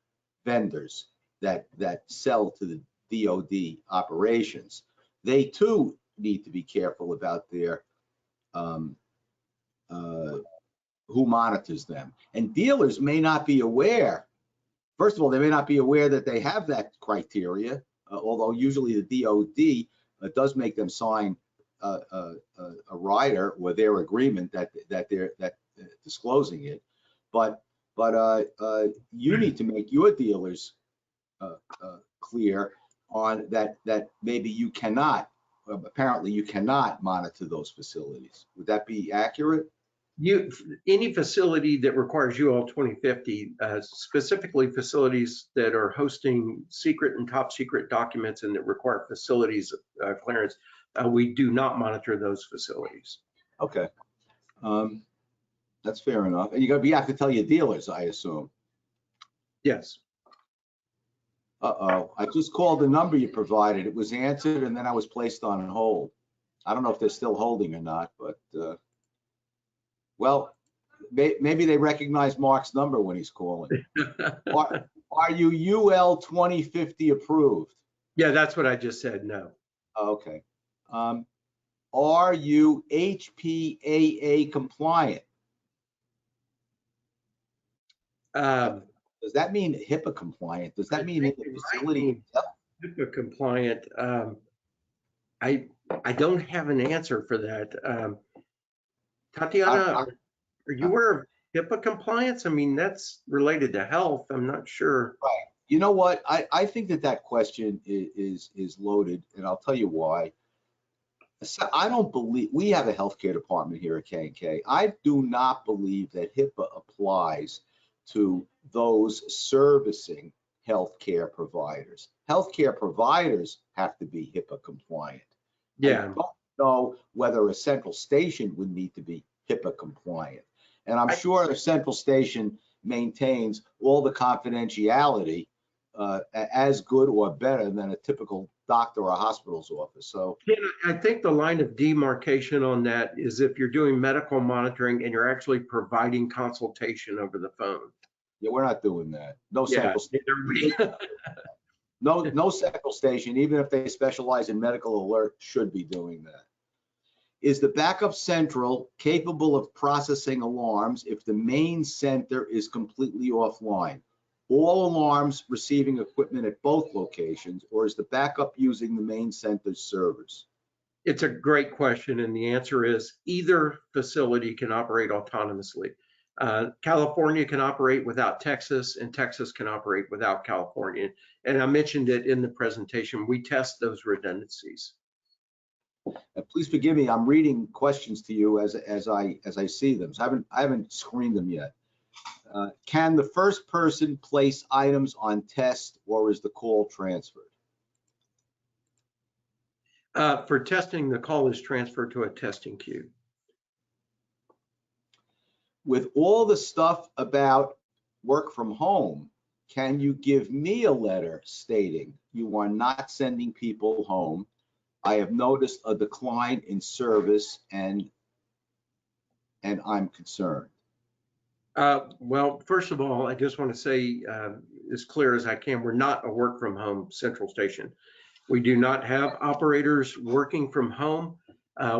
vendors that sell to the DOD operations. They too need to be careful about their who monitors them. And dealers may not be aware. First of all, they may not be aware that they have that criteria, although usually the DOD does make them sign a rider or their agreement that they're disclosing it. But you need to make your dealers clear on that maybe you cannot, apparently you cannot monitor those facilities. Would that be accurate? Any facility that requires UL 2050, specifically facilities that are hosting secret and top secret documents and that require facilities clearance, we do not monitor those facilities. Okay, that's fair enough. And you have to tell your dealers, I assume. Yes. Uh-oh, I just called the number you provided. It was answered and then I was placed on hold. I don't know if they're still holding or not, but well, maybe they recognize Mark's number when he's calling. Are you UL 2050 approved? Yeah, that's what I just said, no. Okay. Are you HPAA compliant? Does that mean HIPAA compliant? Does that mean in the facility itself? HIPAA compliant. I don't have an answer for that. Tatiana, are you aware of HIPAA compliance? I mean, that's related to health. I'm not sure. Right. You know what? I think that question is loaded, and I'll tell you why. So I don't believe we have a healthcare department here at K&K. I do not believe that HIPAA applies to those servicing healthcare providers. Healthcare providers have to be HIPAA compliant. Yeah. I don't know whether a central station would need to be HIPAA compliant. And I'm sure the central station maintains all the confidentiality as good or better than a typical doctor or hospital's office. So Ken, I think the line of demarcation on that is if you're doing medical monitoring and you're actually providing consultation over the phone. yeah, we're not doing that. No Yeah, central neither we. no central station, even if they specialize in medical alert, should be doing that. Is the backup central capable of processing alarms if the main center is completely offline? All alarms receiving equipment at both locations, or is the backup using the main center's servers? It's a great question, and the answer is either facility can operate autonomously. California can operate without Texas, and Texas can operate without California. And I mentioned it in the presentation. We test those redundancies. Please forgive me, I'm reading questions to you as I see them. So I haven't screened them yet. Can the first person place items on test, or is the call transferred? For testing, the call is transferred to a testing queue. With all the stuff about work from home, can you give me a letter stating you are not sending people home? I have noticed a decline in service and I'm concerned. Well, first of all, I just want to say as clear as I can, we're not a work from home central station. We do not have operators working from home.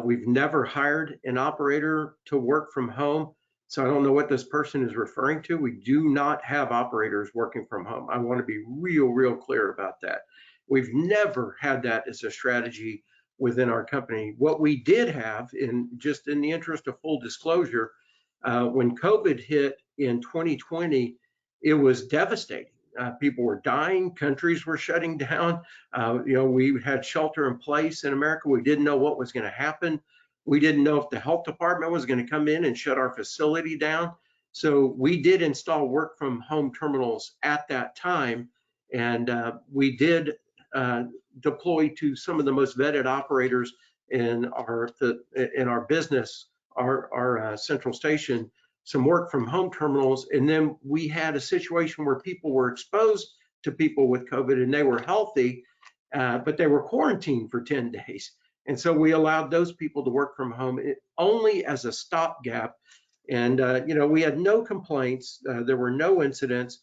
We've never hired an operator to work from home. So I don't know what this person is referring to. We do not have operators working from home. I want to be real clear about that. We've never had that as a strategy within our company. What we did have, in the interest of full disclosure, when COVID hit in 2020, it was devastating. People were dying, countries were shutting down. We had shelter in place in America. We didn't know what was going to happen. We didn't know if the health department was going to come in and shut our facility down. So we did install work from home terminals at that time. And we did deploy to some of the most vetted operators in our business, our central station, some work from home terminals. And then we had a situation where people were exposed to people with COVID and they were healthy, but they were quarantined for 10 days. And so we allowed those people to work from home only as a stopgap. And, we had no complaints. There were no incidents.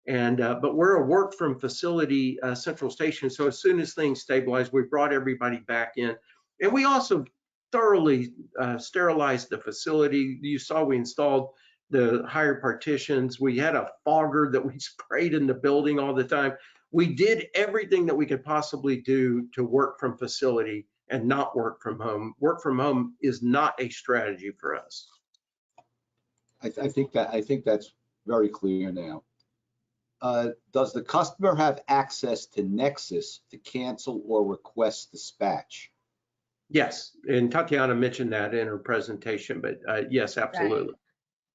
But we're a work from facility central station. So as soon as things stabilized, we brought everybody back in. And we also thoroughly sterilized the facility. You saw we installed the higher partitions. We had a fogger that we sprayed in the building all the time. We did everything that we could possibly do to work from facility and not work from home. Work from home is not a strategy for us. I think that's very clear now. Does the customer have access to Nexus to cancel or request dispatch? Yes, and Tatiana mentioned that in her presentation, but yes, absolutely. Right.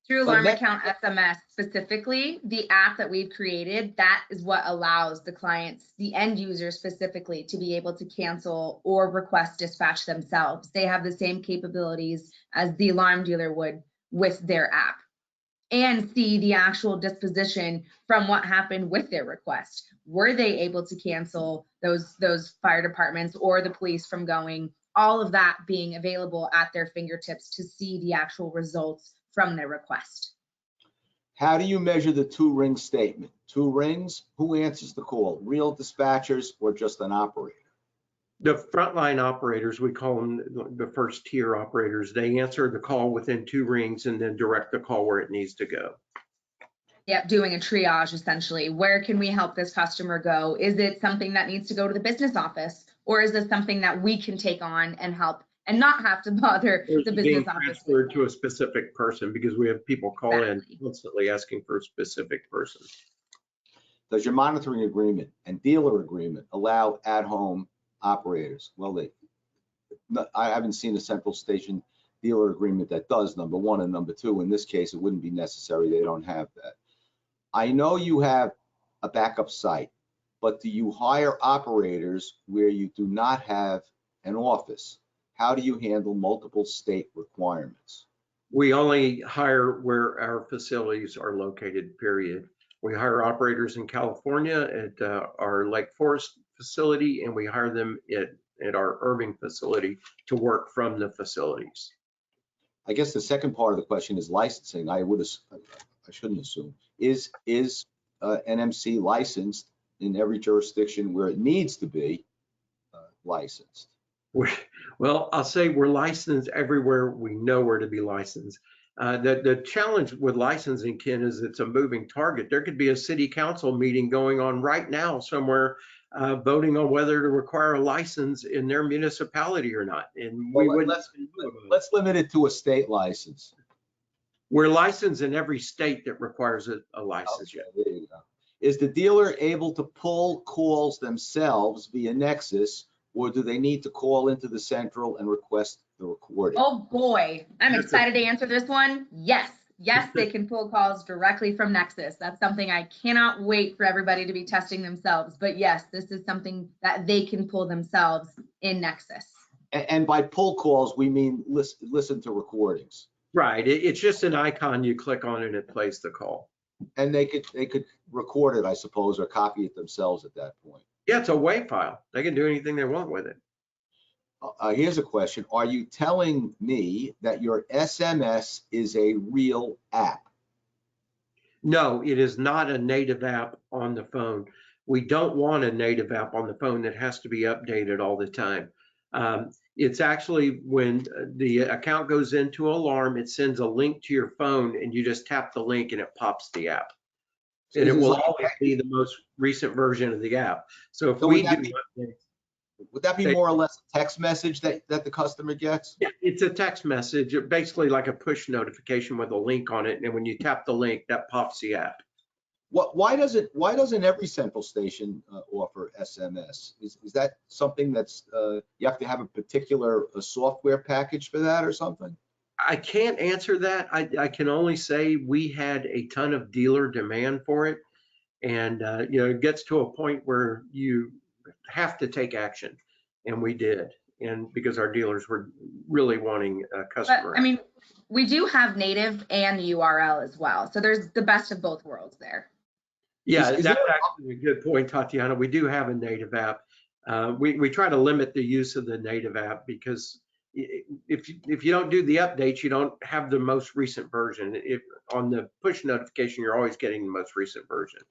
Through Alarm Account SMS specifically, the app that we've created, that is what allows the clients, the end user specifically, to be able to cancel or request dispatch themselves. They have the same capabilities as the alarm dealer would with their app, and see the actual disposition from what happened with their request. Were they able to cancel those fire departments or the police from going? All of that being available at their fingertips to see the actual results from their request. How do you measure the 2-ring statement? 2 rings? Who answers the call? Real dispatchers or just an operator? The frontline operators, we call them the first tier operators, they answer the call within 2 rings and then direct the call where it needs to go. Yep, doing a triage essentially. Where can we help this customer go? Is it something that needs to go to the business office? Or is this something that we can take on and help and not have to bother the business office? Transferred to a specific person because we have people call in constantly asking for a specific person. Does your monitoring agreement and dealer agreement allow at-home operators? Well, I haven't seen a central station dealer agreement that does, number one, and number two, in this case, it wouldn't be necessary. They don't have that. I know you have a backup site, but do you hire operators where you do not have an office? How do you handle multiple state requirements? We only hire where our facilities are located, period. We hire operators in California at our Lake Forest facility, and we hire them at our Irving facility to work from the facilities. I guess the second part of the question is licensing. I shouldn't assume. Is NMC licensed in every jurisdiction where it needs to be licensed? Well, I'll say we're licensed everywhere we know where to be licensed. The challenge with licensing, Ken, is it's a moving target. There could be a city council meeting going on right now somewhere voting on whether to require a license in their municipality or not. And we wouldn't. Let's limit it to a state license. We're licensed in every state that requires a license. Okay, there you go. Is the dealer able to pull calls themselves via Nexus, or do they need to call into the central and request the recording? Oh boy, I'm excited to answer this one. Yes, they can pull calls directly from Nexus. That's something I cannot wait for everybody to be testing themselves. But yes, this is something that they can pull themselves in Nexus. And by pull calls, we mean listen to recordings. Right. It's just an icon. You click on it and it plays the call. And they could record it, I suppose, or copy it themselves at that point. Yeah, it's a WAV file. They can do anything they want with it. Here's a question. Are you telling me that your SMS is a real app? No, it is not a native app on the phone. We don't want a native app on the phone that has to be updated all the time. It's actually when the account goes into alarm, it sends a link to your phone and you just tap the link and it pops the app. And it will always be the most recent version of the app. So if we do updates, would that be more or less a text message that the customer gets? Yeah, it's a text message, basically like a push notification with a link on it. And when you tap the link, that pops the app. Why doesn't every central station offer SMS? Is that something that's you have to have a particular software package for that or something? I can't answer that. I can only say we had a ton of dealer demand for it. And, it gets to a point where you have to take action. And we did. And because our dealers were really wanting a customer. But, I mean, we do have native and URL as well. So there's the best of both worlds there. Yeah, that's actually a good point, Tatiana. We do have a native app. We try to limit the use of the native app because if you don't do the updates, you don't have the most recent version. If on the push notification, you're always getting the most recent version.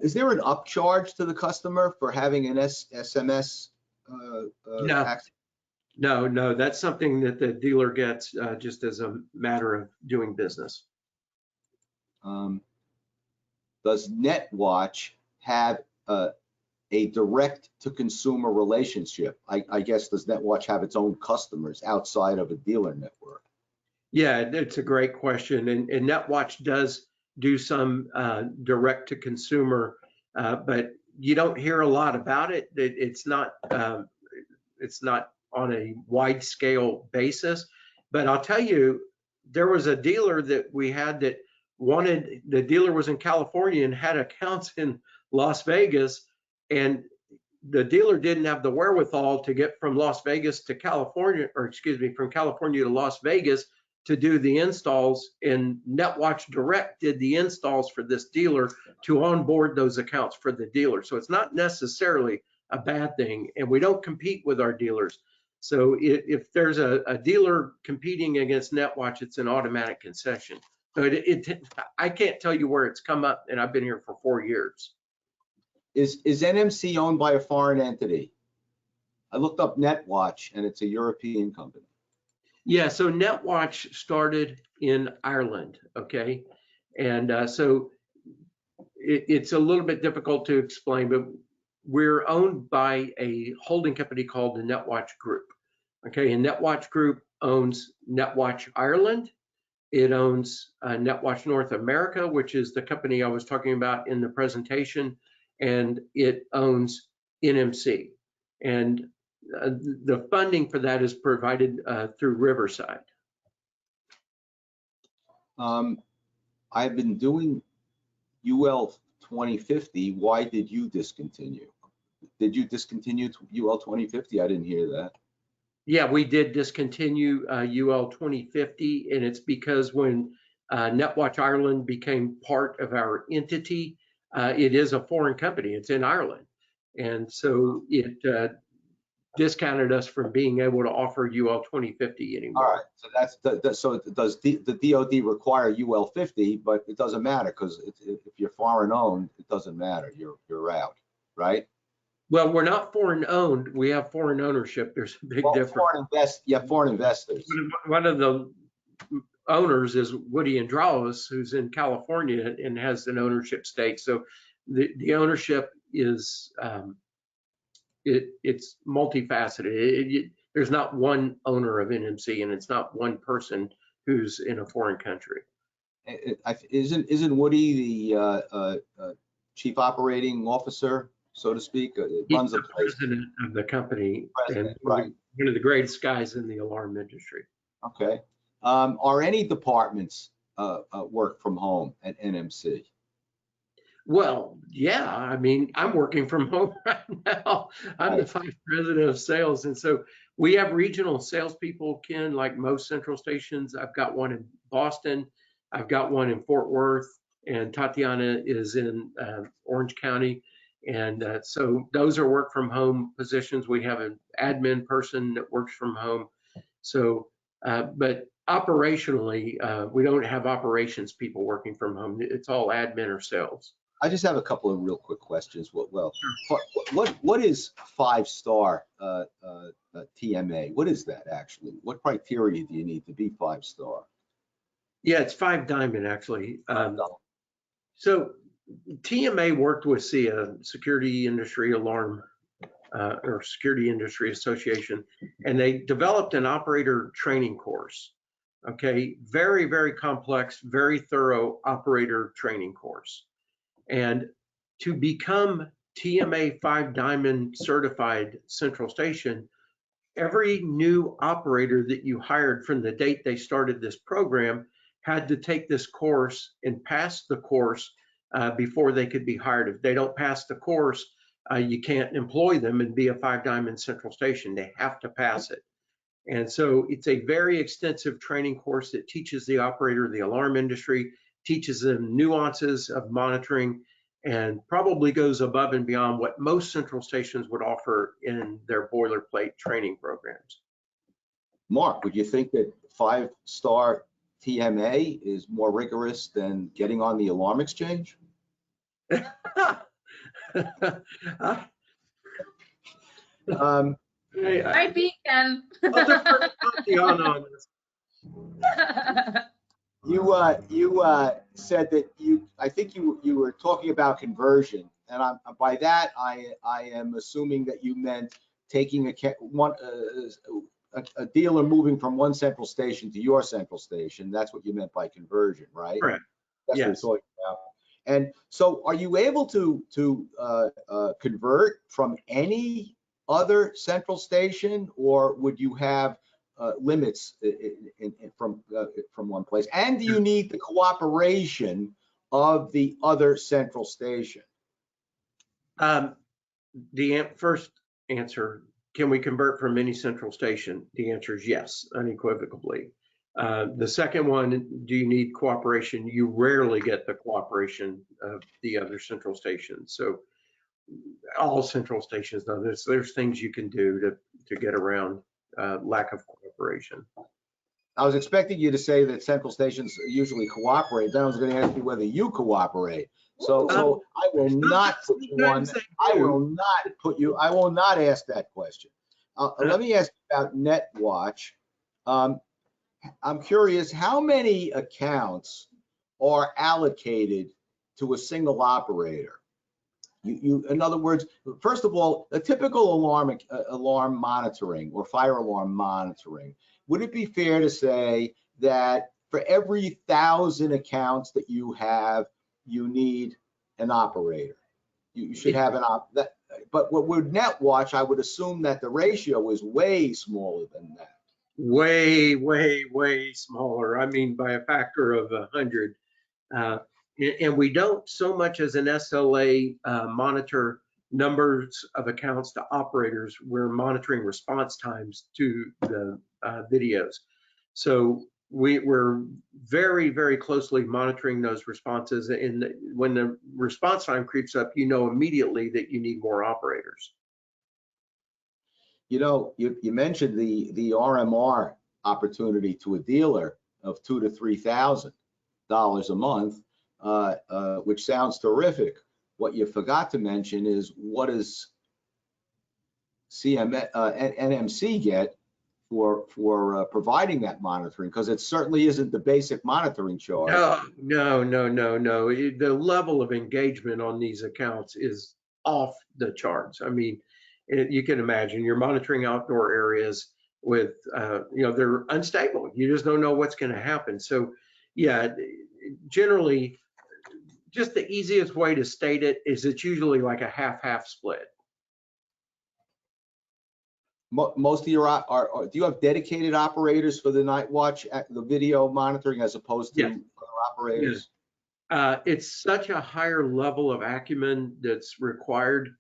Is there an upcharge to the customer for having an SMS? No, that's something that the dealer gets just as a matter of doing business. Does NetWatch have a direct to consumer relationship? I guess, does NetWatch have its own customers outside of a dealer network? Yeah, it's a great question. And NetWatch does do some direct to consumer, but you don't hear a lot about it. It's not on a wide scale basis. But I'll tell you, there was a dealer that we had that the dealer was in California and had accounts in Las Vegas, and the dealer didn't have the wherewithal to get from Las Vegas to California, or excuse me, from California to Las Vegas to do the installs, and NetWatch Direct did the installs for this dealer to onboard those accounts for the dealer. So it's not necessarily a bad thing, and we don't compete with our dealers. So if there's a dealer competing against NetWatch, it's an automatic concession. So I can't tell you where it's come up, and I've been here for 4 years. Is NMC owned by a foreign entity? I looked up NetWatch, and it's a European company. Yeah, so NetWatch started in Ireland, okay? And so it's a little bit difficult to explain, but we're owned by a holding company called the NetWatch Group, okay? And NetWatch Group owns NetWatch Ireland. It owns NetWatch North America, which is the company I was talking about in the presentation, and it owns NMC. And the funding for that is provided through Riverside. I've been doing UL 2050. Why did you discontinue? Did you discontinue UL 2050? I didn't hear that. Yeah, we did discontinue UL 2050, and it's because when NetWatch Ireland became part of our entity, it is a foreign company. It's in Ireland. And so it discounted us from being able to offer UL 2050 anymore. All right, so so does the DoD require UL 50, but it doesn't matter because if you're foreign owned, it doesn't matter. You're out, right? Well, we're not foreign owned. We have foreign ownership. There's a big difference. Foreign investors. One of the owners is Woody Andraus, who's in California and has an ownership stake. So the ownership is it's multifaceted. There's not one owner of NMC, and it's not one person who's in a foreign country. Isn't Woody the chief operating officer, so to speak? He's the president of the company, and right. One of the greatest guys in the alarm industry. Okay. Are any departments work from home at NMC? Well, yeah, I mean, I'm working from home right now. I'm the vice president of sales. And so we have regional salespeople, Ken, like most central stations. I've got one in Boston. I've got one in Fort Worth, and Tatiana is in Orange County. And so those are work from home positions. We have an admin person that works from home. So, but operationally, we don't have operations people working from home. It's all admin or sales. I just have a couple of real quick questions. Well, what is 5-star TMA? What is that actually? What criteria do you need to be 5-star? Yeah, it's 5 diamond actually. So TMA worked with SIA, Security Industry Alarm or Security Industry Association, and they developed an operator training course. Okay, very, very complex, very thorough operator training course. And to become TMA 5 diamond certified central station, every new operator that you hired from the date they started this program had to take this course and pass the course before they could be hired. If they don't pass the course, you can't employ them and be a 5 diamond central station. They have to pass it. And so it's a very extensive training course that teaches the operator the alarm industry, teaches them nuances of monitoring, and probably goes above and beyond what most central stations would offer in their boilerplate training programs. Mark, would you think that 5-star TMA is more rigorous than getting on the alarm exchange? Might be, Ken. I'll defer to Tatiana on this. You said that I think you were talking about conversion, and by that I am assuming that you meant taking a dealer moving from one central station to your central station. That's what you meant by conversion, right? Correct. That's yes. what you're talking about. And so, are you able to convert from any other central station, or would you have limits from one place? And do you need the cooperation of the other central station? The first answer, can we convert from any central station? The answer is yes, unequivocally. The second one, do you need cooperation? You rarely get the cooperation of the other central stations. So all central stations, though, there's things you can do to get around lack of cooperation. I was expecting you to say that central stations usually cooperate. Then I was going to ask you whether you cooperate. So I will not put you on. I will not ask that question. Let me ask you about NetWatch. I'm curious, how many accounts are allocated to a single operator? In other words, first of all, a typical alarm monitoring or fire alarm monitoring, would it be fair to say that for every 1,000 accounts that you have, you need an operator? You should have but with NetWatch, I would assume that the ratio is way smaller than that. Way, way, way smaller. I mean, by a factor of 100. And we don't so much as an SLA monitor numbers of accounts to operators, we're monitoring response times to the videos. So we're very, very closely monitoring those responses. And when the response time creeps up, you know immediately that you need more operators. You know, you mentioned the RMR opportunity to a dealer of $2,000 to $3,000 a month, which sounds terrific. What you forgot to mention is what does NMC get for providing that monitoring? Because it certainly isn't the basic monitoring charge. No. The level of engagement on these accounts is off the charts. I mean, you can imagine you're monitoring outdoor areas with, they're unstable. You just don't know what's going to happen. So, yeah, generally, just the easiest way to state it is it's usually like a half-half split. Most of your, do you have dedicated operators for the night watch, the video monitoring, as opposed to Yes. other operators? It's such a higher level of acumen that's required.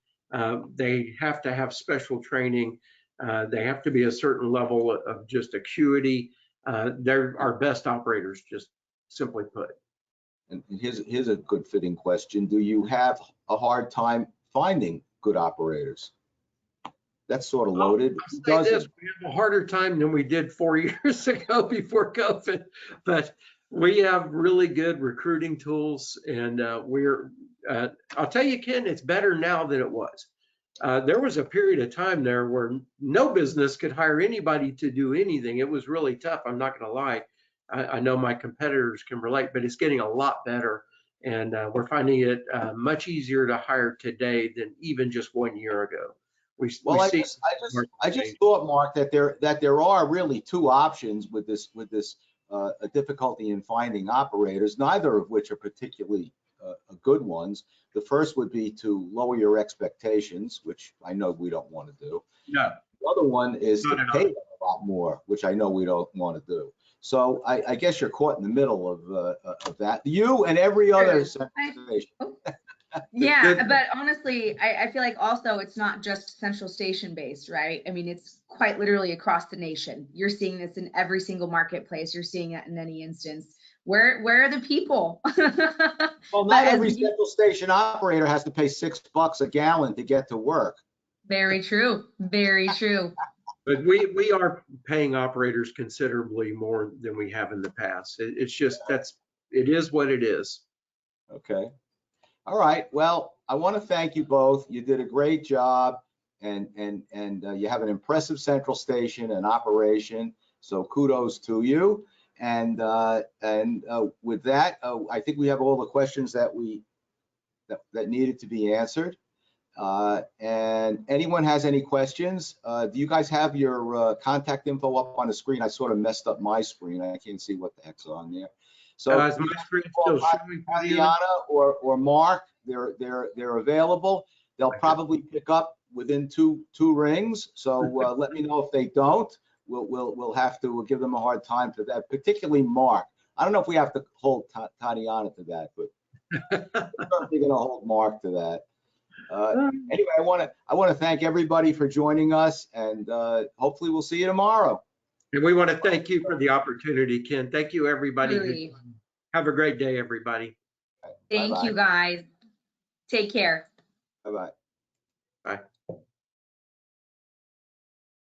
They have to have special training. They have to be a certain level of just acuity. They're our best operators, just simply put. And here's a good fitting question. Do you have a hard time finding good operators? That's sort of loaded. I'll say this, we have a harder time than we did 4 years ago before COVID, but we have really good recruiting tools, and I'll tell you, Ken, it's better now than it was. There was a period of time there where no business could hire anybody to do anything. It was really tough. I'm not going to lie. I know my competitors can relate, but it's getting a lot better, and we're finding it much easier to hire today than even just 1 year ago. I just thought, Mark, that there are really two options with this difficulty in finding operators, neither of which are particularly good ones. The first would be to lower your expectations, which I know we don't want to do. No. The other one is to pay them a lot more, which I know we don't want to do. So I guess you're caught in the middle of that. You and every other central station. Yeah, but honestly, I feel like also it's not just Central Station based, right? I mean, it's quite literally across the nation. You're seeing this in every single marketplace. You're seeing it in any instance. Where are the people? Well, not every Central Station operator has to pay $6 a gallon to get to work. Very true. Very true. But we are paying operators considerably more than we have in the past. It's just it is what it is. Okay. All right. Well, I want to thank you both. You did a great job, and you have an impressive Central Station and operation. So kudos to you. And with that, I think we have all the questions that needed to be answered. And anyone has any questions? Do you guys have your contact info up on the screen? I sort of messed up my screen. I can't see what the heck's on there. So is my screen still showing? Tatiana or Mark, they're available. They'll probably pick up within two rings. So let me know if they don't. We'll have to give them a hard time for that, particularly Mark. I don't know if we have to hold Tatiana to that, but we're certainly going to hold Mark to that. Anyway, I want to thank everybody for joining us, and hopefully we'll see you tomorrow. And we want to thank you for the opportunity, Ken. Thank you, everybody. Really. Have a great day, everybody. Thank you, guys. Take care. Bye-bye. Bye.